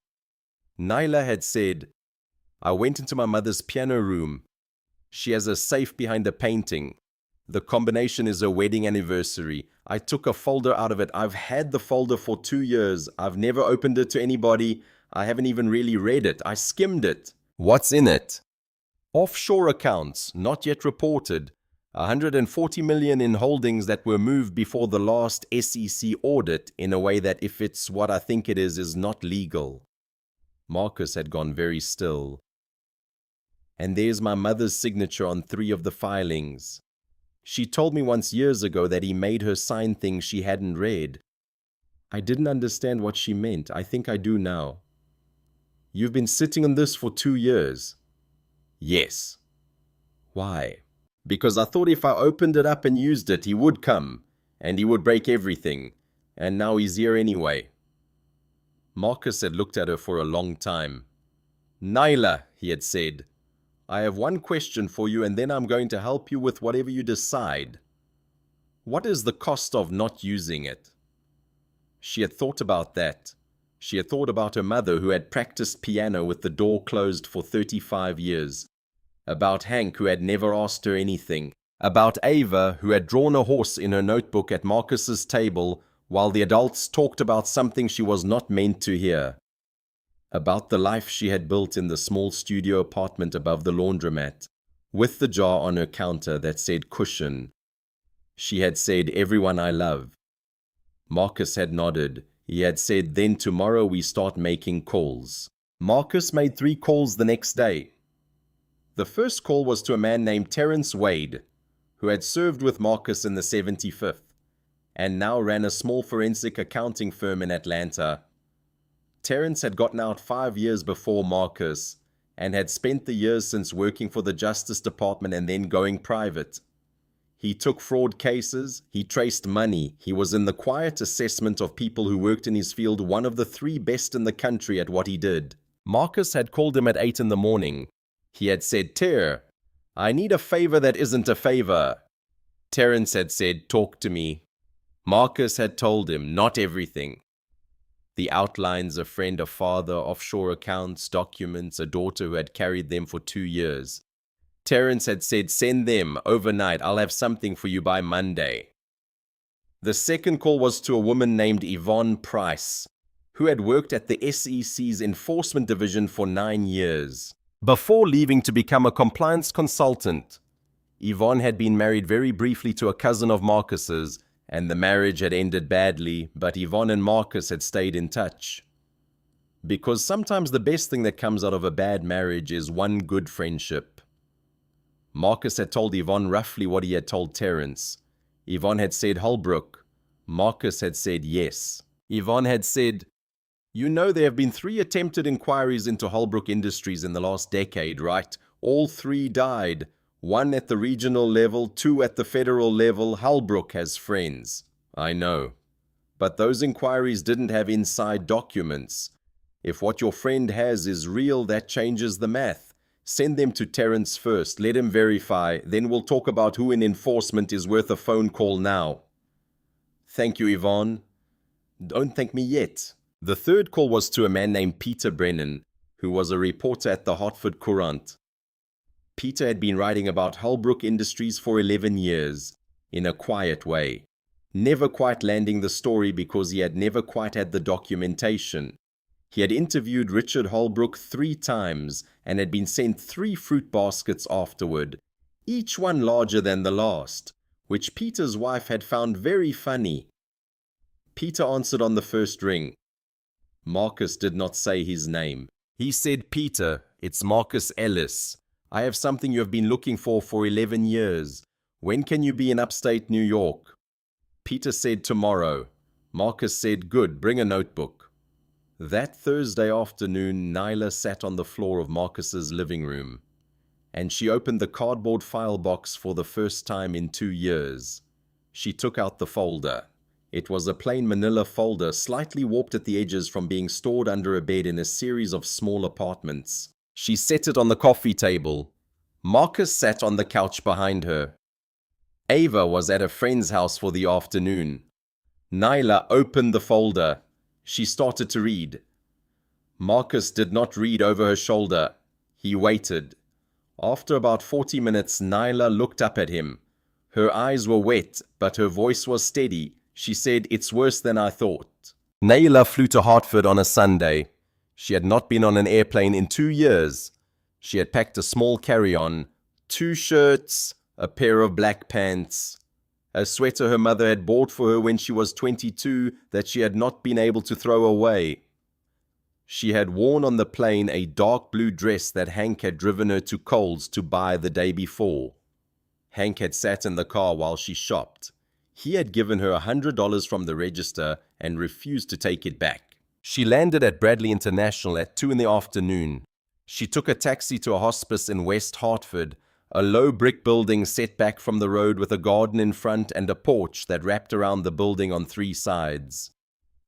Nailah had said, "I went into my mother's piano room. She has a safe behind a painting. The combination is a wedding anniversary. I took a folder out of it. I've had the folder for 2 years. I've never opened it to anybody. I haven't even really read it. I skimmed it." "What's in it?" "Offshore accounts, not yet reported. 140 million in holdings that were moved before the last SEC audit in a way that, if it's what I think it is not legal." Marcus had gone very still. "And there's my mother's signature on 3 of the filings. She told me once years ago that he made her sign things she hadn't read. I didn't understand what she meant. I think I do now." "You've been sitting on this for 2 years?" "Yes." "Why?" "Because I thought if I opened it up and used it, he would come, and he would break everything, and now he's here anyway." Marcus had looked at her for a long time. "Nailah," he had said, "I have one question for you, and then I'm going to help you with whatever you decide. What is the cost of not using it?" She had thought about that. She had thought about her mother, who had practiced piano with the door closed for 35 years. About Hank, who had never asked her anything. About Ava, who had drawn a horse in her notebook at Marcus's table while the adults talked about something she was not meant to hear. About the life she had built in the small studio apartment above the laundromat, with the jar on her counter that said cushion. She had said, "Everyone I love." Marcus had nodded. He had said, then tomorrow we start making calls. Marcus made 3 calls the next day. The first call was to a man named Terrence Wade, who had served with Marcus in the 75th, and now ran a small forensic accounting firm in Atlanta. Terrence had gotten out 5 years before Marcus, and had spent the years since working for the Justice Department and then going private. He took fraud cases, he traced money, he was in the quiet assessment of people who worked in his field, one of the 3 best in the country at what he did. Marcus had called him at 8 in the morning. He had said, Ter, I need a favor that isn't a favor. Terrence had said, talk to me. Marcus had told him, not everything. The outlines, a friend, a father, offshore accounts, documents, a daughter who had carried them for 2 years. Terrence had said, send them overnight. I'll have something for you by Monday. The second call was to a woman named Yvonne Price, who had worked at the SEC's enforcement division for 9 years. Before leaving to become a compliance consultant, Yvonne had been married very briefly to a cousin of Marcus's, and the marriage had ended badly, but Yvonne and Marcus had stayed in touch. Because sometimes the best thing that comes out of a bad marriage is one good friendship. Marcus had told Yvonne roughly what he had told Terrence. Yvonne had said Holbrook. Marcus had said yes. Yvonne had said, you know there have been 3 attempted inquiries into Holbrook Industries in the last decade, right? All 3 died. 1 at the regional level, 2 at the federal level. Holbrook has friends. I know. But those inquiries didn't have inside documents. If what your friend has is real, that changes the math. Send them to Terrence first. Let him verify. Then we'll talk about who in enforcement is worth a phone call now. Thank you, Yvonne. Don't thank me yet. The third call was to a man named Peter Brennan, who was a reporter at the Hartford Courant. Peter had been writing about Holbrook Industries for 11 years, in a quiet way, never quite landing the story because he had never quite had the documentation. He had interviewed Richard Holbrook 3 times and had been sent 3 fruit baskets afterward, each one larger than the last, which Peter's wife had found very funny. Peter answered on the first ring. Marcus did not say his name. He said, Peter, it's Marcus Ellis. I have something you have been looking for 11 years. When can you be in upstate New York? Peter said, tomorrow. Marcus said, good, bring a notebook. That Thursday afternoon, Nailah sat on the floor of Marcus's living room, and she opened the cardboard file box for the first time in 2 years. She took out the folder. It was a plain manila folder, slightly warped at the edges from being stored under a bed in a series of small apartments. She set it on the coffee table. Marcus sat on the couch behind her. Ava was at a friend's house for the afternoon. Nailah opened the folder. She started to read. Marcus did not read over her shoulder. He waited. After about 40 minutes, Nailah looked up at him. Her eyes were wet, but her voice was steady. She said, it's worse than I thought. Nailah flew to Hartford on a Sunday. She had not been on an airplane in 2 years. She had packed a small carry-on, 2 shirts, a pair of black pants, a sweater her mother had bought for her when she was 22 that she had not been able to throw away. She had worn on the plane a dark blue dress that Hank had driven her to Kohl's to buy the day before. Hank had sat in the car while she shopped. He had given her $100 from the register and refused to take it back. She landed at Bradley International at 2 in the afternoon. She took a taxi to a hospice in West Hartford, a low brick building set back from the road with a garden in front and a porch that wrapped around the building on 3 sides.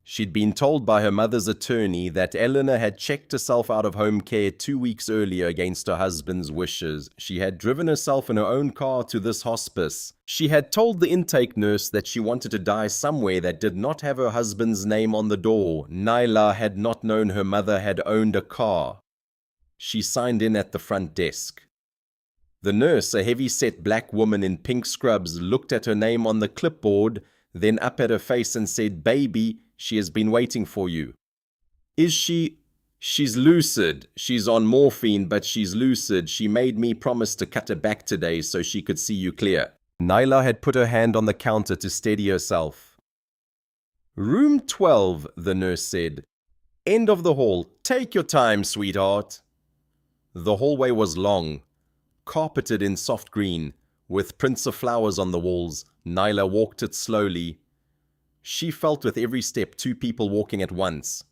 She'd been told by her mother's attorney that Eleanor had checked herself out of home care 2 weeks earlier against her husband's wishes. She had driven herself in her own car to this hospice. She had told the intake nurse that she wanted to die somewhere that did not have her husband's name on the door. Nailah had not known her mother had owned a car. She signed in at the front desk. The nurse, a heavy-set black woman in pink scrubs, looked at her name on the clipboard, then up at her face and said, "Baby, she has been waiting for you." "Is she?" "She's lucid. She's on morphine, but she's lucid. She made me promise to cut her back today so she could see you clear." Nailah had put her hand on the counter to steady herself. Room 12, the nurse said. End of the hall. Take your time, sweetheart. The hallway was long, carpeted in soft green, with prints of flowers on the walls. Nailah walked it slowly. She felt with every step 2 people walking at once.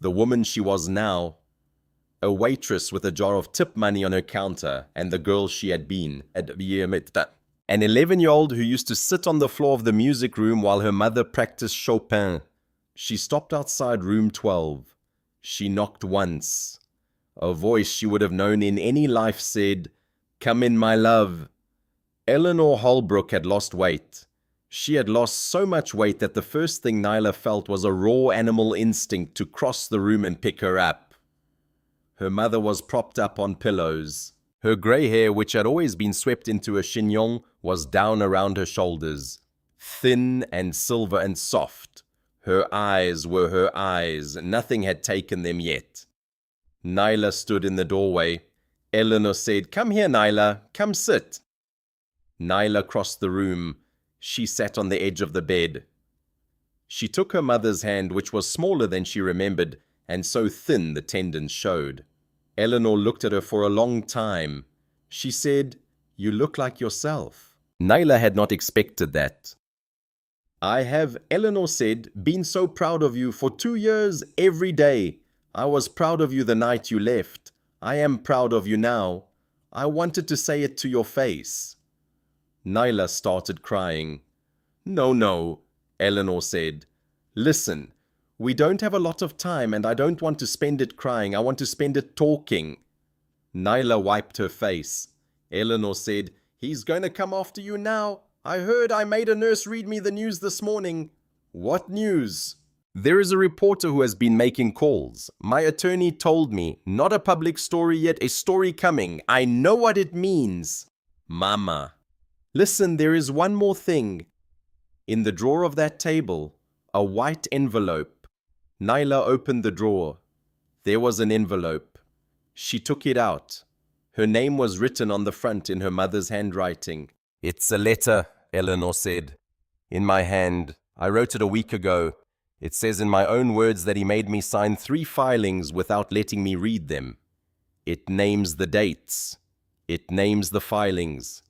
The woman she was now, a waitress with a jar of tip money on her counter, and the girl she had been, an 11-year-old who used to sit on the floor of the music room while her mother practiced Chopin. She stopped outside room 12. She knocked once. A voice she would have known in any life said, "Come in, my love." Eleanor Holbrook had lost weight. She had lost so much weight that the first thing Nailah felt was a raw animal instinct to cross the room and pick her up. Her mother was propped up on pillows. Her grey hair, which had always been swept into a chignon, was down around her shoulders, thin and silver and soft. Her eyes were her eyes. Nothing had taken them yet. Nailah stood in the doorway. Eleanor said, "Come here, Nailah. Come sit." Nailah crossed the room. She sat on the edge of the bed. She took her mother's hand, which was smaller than she remembered, and so thin the tendons showed. Eleanor looked at her for a long time. She said, "You look like yourself." Nailah had not expected that. "I have," Eleanor said, "been so proud of you for 2 years every day. I was proud of you the night you left. I am proud of you now. I wanted to say it to your face." Nailah started crying. No, Eleanor said. "Listen, we don't have a lot of time and I don't want to spend it crying. I want to spend it talking." Nailah wiped her face. Eleanor said, "He's going to come after you now. I heard. I made a nurse read me the news this morning." "What news?" "There is a reporter who has been making calls. My attorney told me, not a public story yet, a story coming. I know what it means." "Mama." "Listen, there is one more thing." In the drawer of that table, a white envelope. Nailah opened the drawer. There was an envelope. She took it out. Her name was written on the front in her mother's handwriting. "It's a letter," Eleanor said. "In my hand. I wrote it a week ago. It says in my own words that he made me sign 3 filings without letting me read them. It names the dates. It names the filings.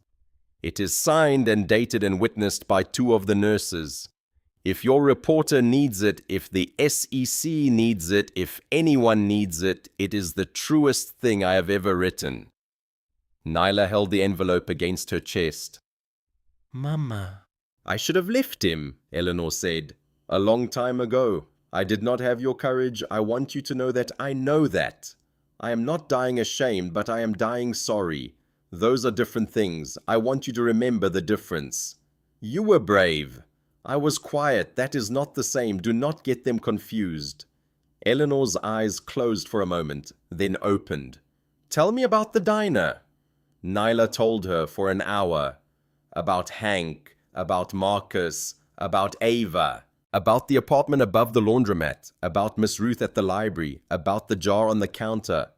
It is signed and dated and witnessed by 2 of the nurses. If your reporter needs it, if the SEC needs it, if anyone needs it, it is the truest thing I have ever written." Nailah held the envelope against her chest. "Mama." "I should have left him," Eleanor said. "A long time ago. I did not have your courage. I want you to know that I know that. I am not dying ashamed, but I am dying sorry. Those are different things. I want you to remember the difference. You were brave. I was quiet. That is not the same. Do not get them confused." Eleanor's eyes closed for a moment, then opened. "Tell me about the diner." Nailah told her for an hour. About Hank, about Marcus, about Ava, about the apartment above the laundromat, about Miss Ruth at the library, about the jar on the counter.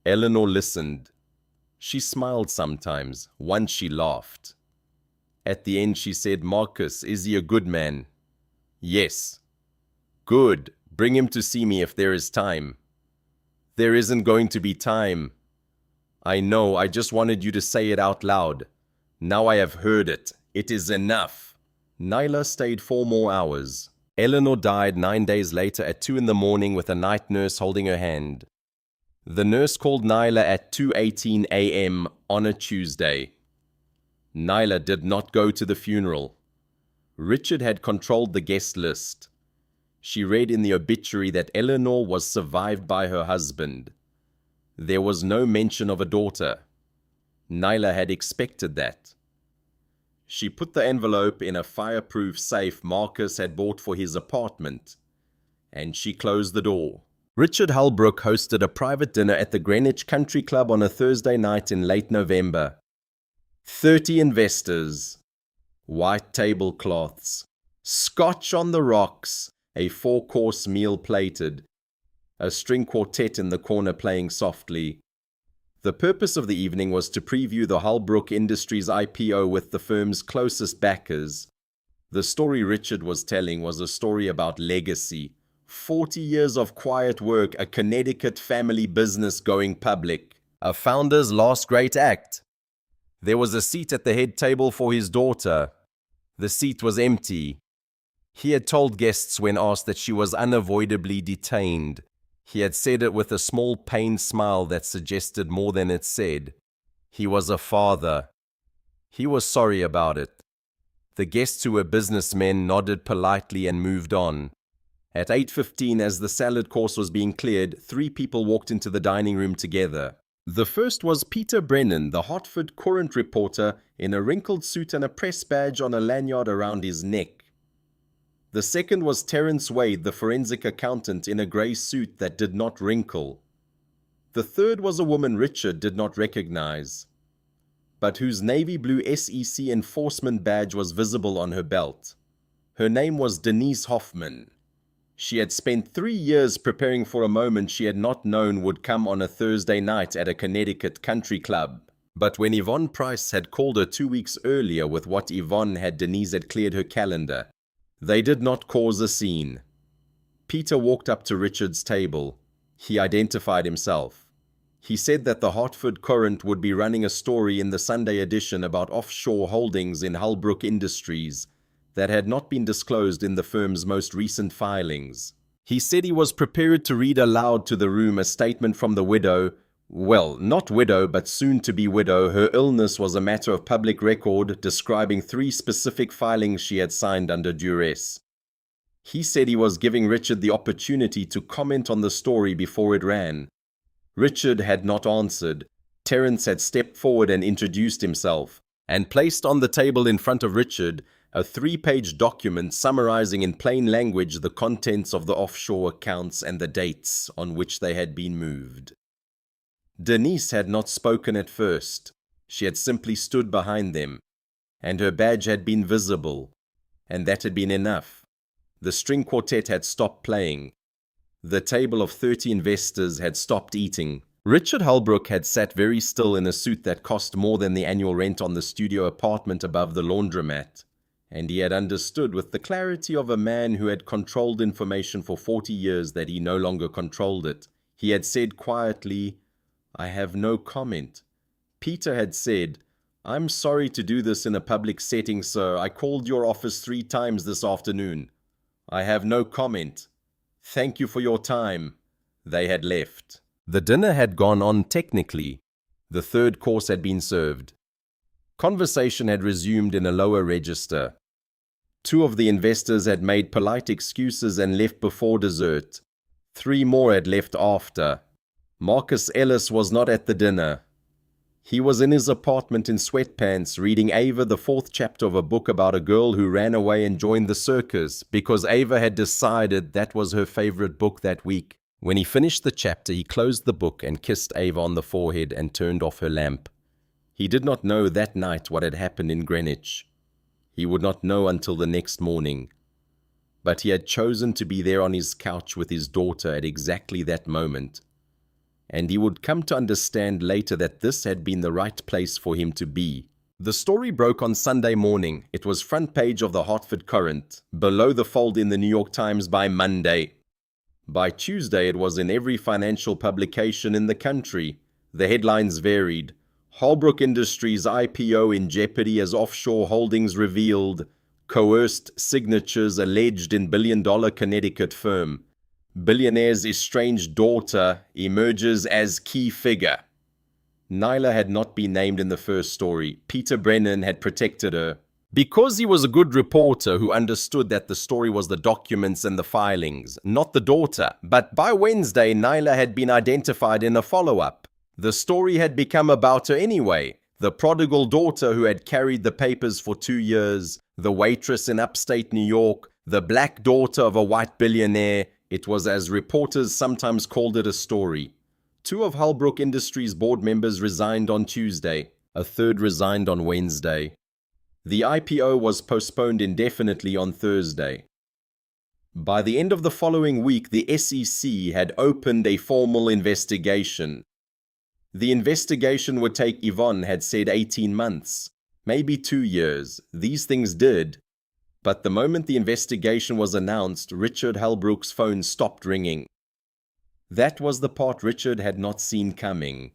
Eleanor listened. She smiled sometimes. Once she laughed. At the end she said, "Marcus, is he a good man?" "Yes." "Good. Bring him to see me if there is time." "There isn't going to be time." "I know. I just wanted you to say it out loud. Now I have heard it. It is enough." Nailah stayed 4 more hours. Eleanor died 9 days later at 2 in the morning with a night nurse holding her hand. The nurse called Nailah at 2:18 a.m. on a Tuesday. Nailah did not go to the funeral. Richard had controlled the guest list. She read in the obituary that Eleanor was survived by her husband. There was no mention of a daughter. Nailah had expected that. She put the envelope in a fireproof safe Marcus had bought for his apartment, and she closed the door. Richard Holbrook hosted a private dinner at the Greenwich Country Club on a Thursday night in late November. 30 investors, white tablecloths, scotch on the rocks, a 4-course meal plated, a string quartet in the corner playing softly. The purpose of the evening was to preview the Holbrook Industries IPO with the firm's closest backers. The story Richard was telling was a story about legacy. 40 years of quiet work, a Connecticut family business going public. A founder's last great act. There was a seat at the head table for his daughter. The seat was empty. He had told guests when asked that she was unavoidably detained. He had said it with a small pained smile that suggested more than it said. He was a father. He was sorry about it. The guests who were businessmen nodded politely and moved on. At 8:15, as the salad course was being cleared, 3 people walked into the dining room together. The first was Peter Brennan, the Hartford Courant reporter, in a wrinkled suit and a press badge on a lanyard around his neck. The second was Terence Wade, the forensic accountant, in a grey suit that did not wrinkle. The third was a woman Richard did not recognize, but whose navy blue SEC enforcement badge was visible on her belt. Her name was Denise Hoffman. She had spent 3 years preparing for a moment she had not known would come on a Thursday night at a Connecticut country club. But when Yvonne Price had called her 2 weeks earlier with what Yvonne had, Denise had cleared her calendar. They did not cause a scene. Peter walked up to Richard's table. He identified himself. He said that the Hartford Courant would be running a story in the Sunday edition about offshore holdings in Holbrook Industries that had not been disclosed in the firm's most recent filings. He said he was prepared to read aloud to the room a statement from the widow. Well, not widow, but soon-to-be widow. Her illness was a matter of public record, describing 3 specific filings she had signed under duress. He said he was giving Richard the opportunity to comment on the story before it ran. Richard had not answered. Terence had stepped forward and introduced himself, and placed on the table in front of Richard a 3-page document summarizing in plain language the contents of the offshore accounts and the dates on which they had been moved. Denise had not spoken at first. She had simply stood behind them, and her badge had been visible, and that had been enough. The string quartet had stopped playing. The table of 30 investors had stopped eating. Richard Holbrook had sat very still in a suit that cost more than the annual rent on the studio apartment above the laundromat, and he had understood with the clarity of a man who had controlled information for 40 years that he no longer controlled it. He had said quietly, "I have no comment." Peter had said, "I'm sorry to do this in a public setting, sir. I called your office 3 times this afternoon. I have no comment. Thank you for your time." They had left. The dinner had gone on technically. The 3rd course had been served. Conversation had resumed in a lower register. 2 of the investors had made polite excuses and left before dessert. 3 more had left after. Marcus Ellis was not at the dinner. He was in his apartment in sweatpants reading Ava, the 4th chapter of a book about a girl who ran away and joined the circus because Ava had decided that was her favorite book that week. When he finished the chapter, he closed the book and kissed Ava on the forehead and turned off her lamp. He did not know that night what had happened in Greenwich. He would not know until the next morning. But he had chosen to be there on his couch with his daughter at exactly that moment. And he would come to understand later that this had been the right place for him to be. The story broke on Sunday morning. It was front page of the Hartford Courant, below the fold in the New York Times by Monday. By Tuesday, it was in every financial publication in the country. The headlines varied. Holbrook Industries IPO in jeopardy as offshore holdings revealed. Coerced signatures alleged in billion-dollar Connecticut firm. Billionaire's estranged daughter emerges as key figure. Nailah had not been named in the first story. Peter Brennan had protected her. Because he was a good reporter who understood that the story was the documents and the filings, not the daughter. But by Wednesday, Nailah had been identified in a follow-up. The story had become about her anyway. The prodigal daughter who had carried the papers for 2 years, the waitress in upstate New York, the black daughter of a white billionaire. It was, as reporters sometimes called it, a story. 2 of Holbrook Industries board members resigned on Tuesday. A 3rd resigned on Wednesday. The IPO was postponed indefinitely on Thursday. By the end of the following week, the SEC had opened a formal investigation. The investigation would take, Yvonne had said, 18 months, maybe 2 years. These things did. But the moment the investigation was announced, Richard Holbrook's phone stopped ringing. That was the part Richard had not seen coming.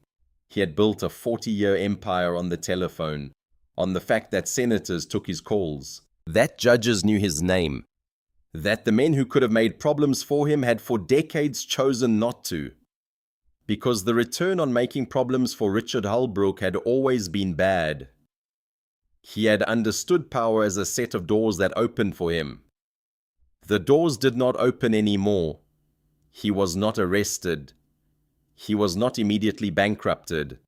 He had built a 40-year empire on the telephone, on the fact that senators took his calls, that judges knew his name, that the men who could have made problems for him had for decades chosen not to. Because the return on making problems for Richard Holbrook had always been bad. He had understood power as a set of doors that opened for him. The doors did not open anymore. He was not arrested. He was not immediately bankrupted.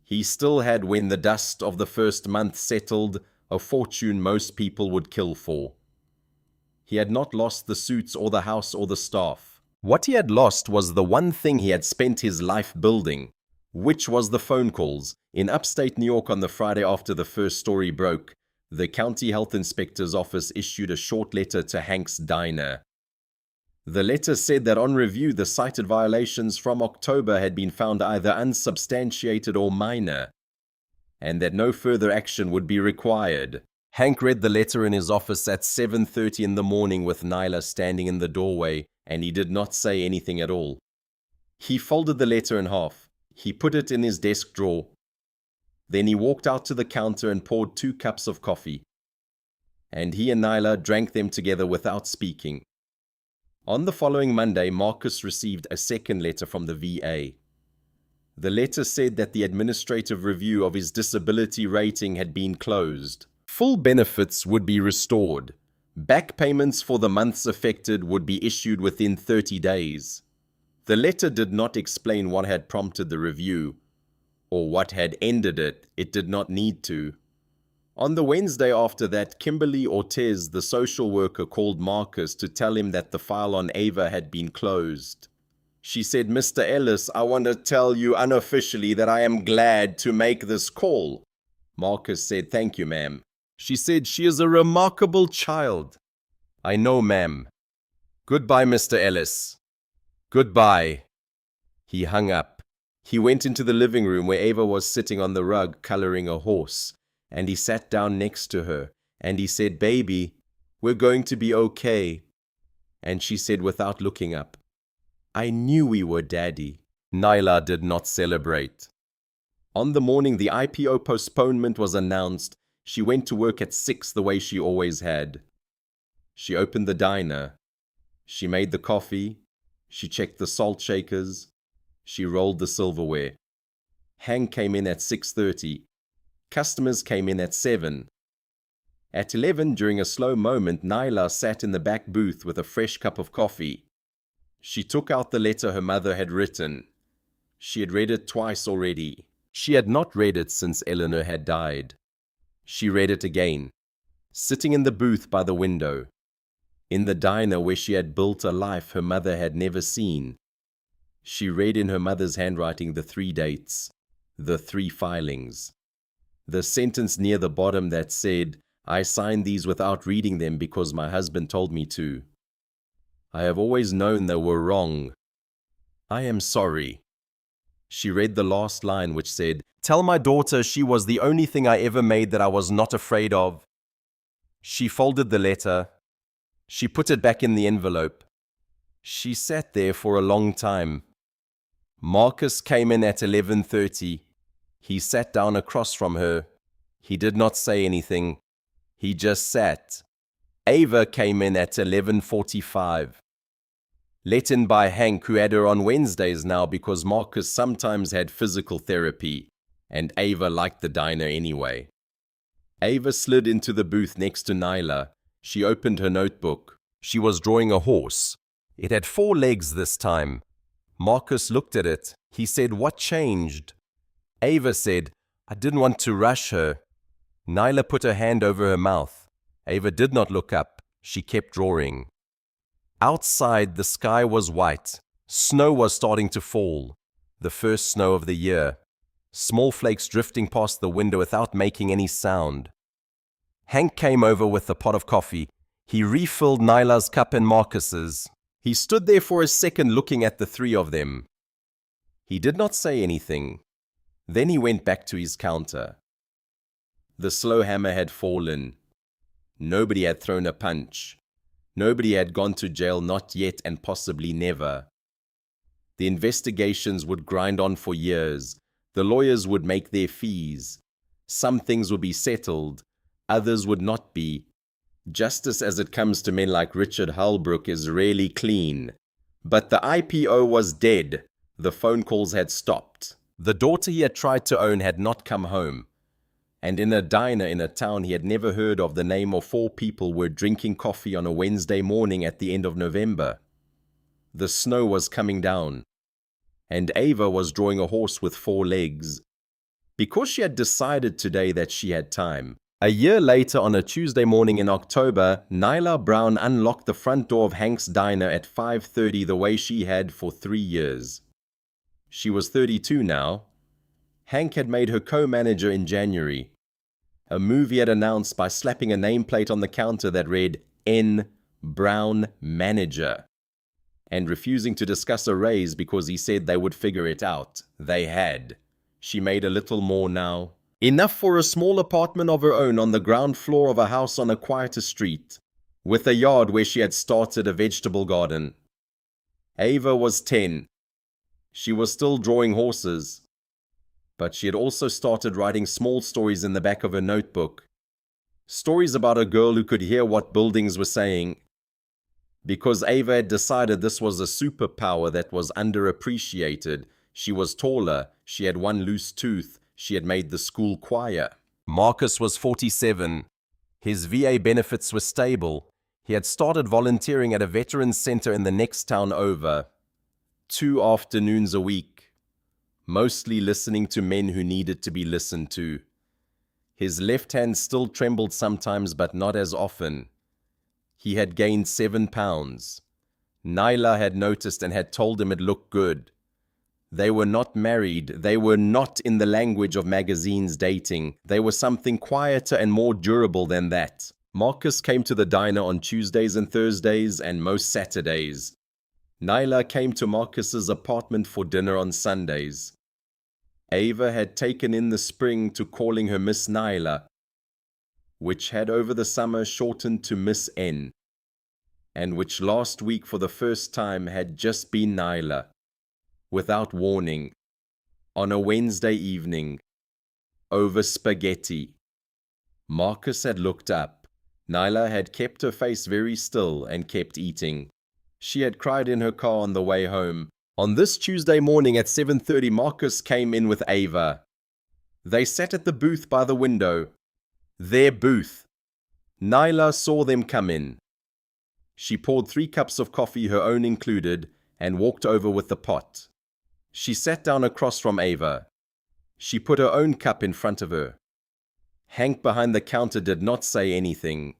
He still had, when the dust of the first month settled, a fortune most people would kill for. He had not lost the suits or the house or the staff. What he had lost was the one thing he had spent his life building, which was the phone calls. In upstate New York on the Friday after the first story broke, the county health inspector's office issued a short letter to Hank's diner. The letter said that on review, the cited violations from October had been found either unsubstantiated or minor, and that no further action would be required. Hank read the letter in his office at 7:30 in the morning with Nailah standing in the doorway, and he did not say anything at all. He folded the letter in half. He put it in his desk drawer. Then he walked out to the counter and poured 2 cups of coffee. And he and Nailah drank them together without speaking. On the following Monday, Marcus received a second letter from the VA. The letter said that the administrative review of his disability rating had been closed. Full benefits would be restored. Back payments for the months affected would be issued within 30 days. The letter did not explain what had prompted the review, or what had ended it. It did not need to. On the Wednesday after that, Kimberly Ortiz, the social worker, called Marcus to tell him that the file on Ava had been closed. She said, "Mr. Ellis, I want to tell you unofficially that I am glad to make this call." Marcus said, "Thank you, ma'am." She said, "She is a remarkable child." "I know, ma'am." "Goodbye, Mr. Ellis." "Goodbye." He hung up. He went into the living room where Ava was sitting on the rug coloring a horse, and he sat down next to her, and he said, "Baby, we're going to be okay." And she said without looking up, "I knew we were, Daddy." Nailah did not celebrate. On the morning the IPO postponement was announced, she went to work at 6 the way she always had. She opened the diner. She made the coffee. She checked the salt shakers. She rolled the silverware. Hank came in at 6:30. Customers came in at 7. At 11, during a slow moment, Nailah sat in the back booth with a fresh cup of coffee. She took out the letter her mother had written. She had read it twice already. She had not read it since Eleanor had died. She read it again, sitting in the booth by the window, in the diner where she had built a life her mother had never seen. She read in her mother's handwriting the 3 dates, the 3 filings. The sentence near the bottom that said, "I signed these without reading them because my husband told me to. I have always known they were wrong. I am sorry." She read the last line which said, "Tell my daughter she was the only thing I ever made that I was not afraid of." She folded the letter. She put it back in the envelope. She sat there for a long time. Marcus came in at 11:30. He sat down across from her. He did not say anything. He just sat. Ava came in at 11:45. Let in by Hank, who had her on Wednesdays now because Marcus sometimes had physical therapy, and Ava liked the diner anyway. Ava slid into the booth next to Nailah. She opened her notebook. She was drawing a horse. It had 4 legs this time. Marcus looked at it. He said, "What changed?" Ava said, "I didn't want to rush her." Nailah put her hand over her mouth. Ava did not look up. She kept drawing. Outside, the sky was white. Snow was starting to fall. The first snow of the year. Small flakes drifting past the window without making any sound. Hank came over with a pot of coffee. He refilled Nailah's cup and Marcus's. He stood there for a second looking at the 3 of them. He did not say anything. Then he went back to his counter. The slow hammer had fallen. Nobody had thrown a punch. Nobody had gone to jail, not yet and possibly never. The investigations would grind on for years. The lawyers would make their fees. Some things would be settled, others would not be. Justice as it comes to men like Richard Holbrook is rarely clean. But the IPO was dead. The phone calls had stopped. The daughter he had tried to own had not come home. And in a diner in a town he had never heard of, the name of 4 people were drinking coffee on a Wednesday morning at the end of November. The snow was coming down, and Ava was drawing a horse with 4 legs, because she had decided today that she had time. A year later, on a Tuesday morning in October, Nailah Brown unlocked the front door of Hank's diner at 5:30 the way she had for 3 years. She was 32 now. Hank had made her co-manager in January, a move he had announced by slapping a nameplate on the counter that read N. Brown Manager, and refusing to discuss a raise because he said they would figure it out. They had. She made a little more now. Enough for a small apartment of her own on the ground floor of a house on a quieter street, with a yard where she had started a vegetable garden. Ava was 10. She was still drawing horses, but she had also started writing small stories in the back of her notebook. Stories about a girl who could hear what buildings were saying. Because Ava had decided this was a superpower that was underappreciated. She was taller, she had 1 loose tooth, she had made the school choir. Marcus was 47. His VA benefits were stable. He had started volunteering at a veterans center in the next town over. 2 afternoons a week, mostly listening to men who needed to be listened to. His left hand still trembled sometimes, but not as often. He had gained 7 pounds. Nailah had noticed and had told him it looked good. They were not married. They were not, in the language of magazines, dating. They were something quieter and more durable than that. Marcus came to the diner on Tuesdays and Thursdays and most Saturdays. Nailah came to Marcus's apartment for dinner on Sundays. Ava had taken in the spring to calling her Miss Nailah, which had over the summer shortened to Miss N, and which last week for the first time had just been Nailah, without warning, on a Wednesday evening, over spaghetti. Marcus had looked up. Nailah had kept her face very still and kept eating. She had cried in her car on the way home. On this Tuesday morning at 7:30, Marcus came in with Ava. They sat at the booth by the window. Their booth. Nailah saw them come in. She poured 3 cups of coffee, her own included, and walked over with the pot. She sat down across from Ava. She put her own cup in front of her. Hank behind the counter did not say anything.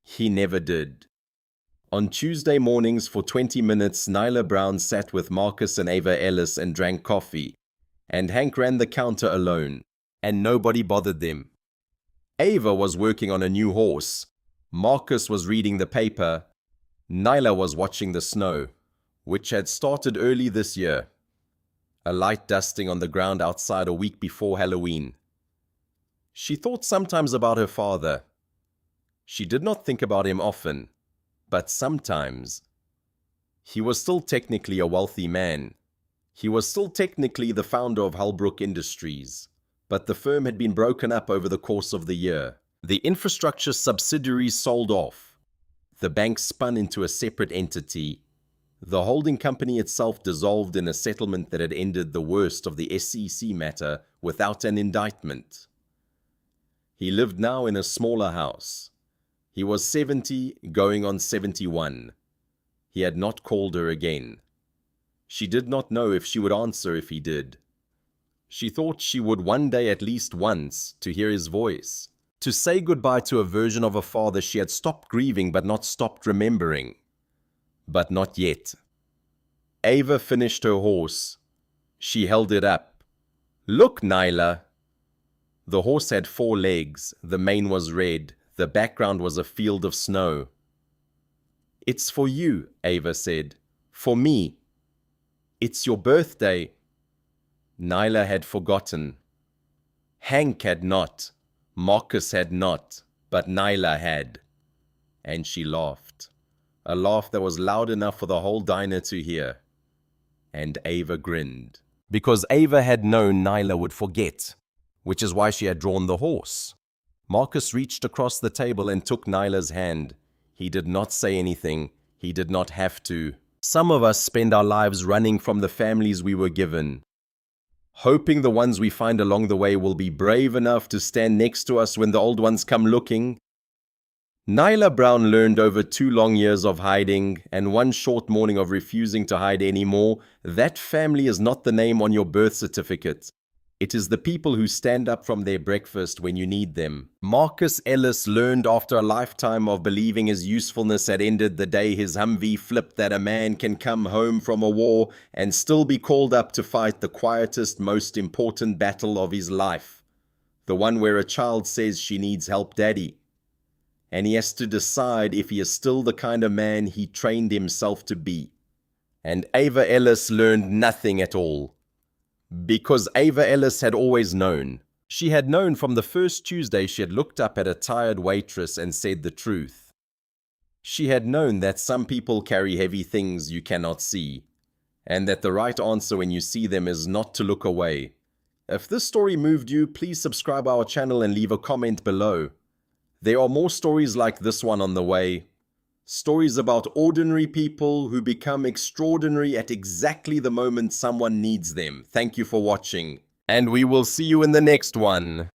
He never did. On Tuesday mornings for 20 minutes, Nailah Brown sat with Marcus and Ava Ellis and drank coffee, and Hank ran the counter alone, and nobody bothered them. Ava was working on a new horse. Marcus was reading the paper. Nailah was watching the snow, which had started early this year. A light dusting on the ground outside a week before Halloween. She thought sometimes about her father. She did not think about him often, but sometimes. He was still technically a wealthy man. He was still technically the founder of Holbrook Industries, but the firm had been broken up over the course of the year. The infrastructure subsidiaries sold off. The bank spun into a separate entity. The holding company itself dissolved in a settlement that had ended the worst of the SEC matter without an indictment. He lived now in a smaller house. He was 70, going on 71. He had not called her again. She did not know if she would answer if he did. She thought she would one day, at least once, to hear his voice, to say goodbye to a version of a father she had stopped grieving but not stopped remembering. But not yet. Ava finished her horse. She held it up. "Look, Nailah." The horse had 4 legs. The mane was red. The background was a field of snow. "It's for you," Ava said. "For me. It's your birthday." Nailah had forgotten. Hank had not. Marcus had not. But Nailah had. And she laughed. A laugh that was loud enough for the whole diner to hear. And Ava grinned. Because Ava had known Nailah would forget, which is why she had drawn the horse. Marcus reached across the table and took Nailah's hand. He did not say anything. He did not have to. Some of us spend our lives running from the families we were given, hoping the ones we find along the way will be brave enough to stand next to us when the old ones come looking. Nailah Brown learned over 2 long years of hiding and 1 short morning of refusing to hide anymore. That family is not the name on your birth certificate. It is the people who stand up from their breakfast when you need them. Marcus Ellis learned after a lifetime of believing his usefulness had ended the day his Humvee flipped that a man can come home from a war and still be called up to fight the quietest, most important battle of his life. The one where a child says she needs help, Daddy. And he has to decide if he is still the kind of man he trained himself to be. And Ava Ellis learned nothing at all. Because Ava Ellis had always known. She had known from the first Tuesday she had looked up at a tired waitress and said the truth. She had known that some people carry heavy things you cannot see, and that the right answer when you see them is not to look away. If this story moved you, please subscribe our channel and leave a comment below. There are more stories like this one on the way. Stories about ordinary people who become extraordinary at exactly the moment someone needs them. Thank you for watching, and we will see you in the next one.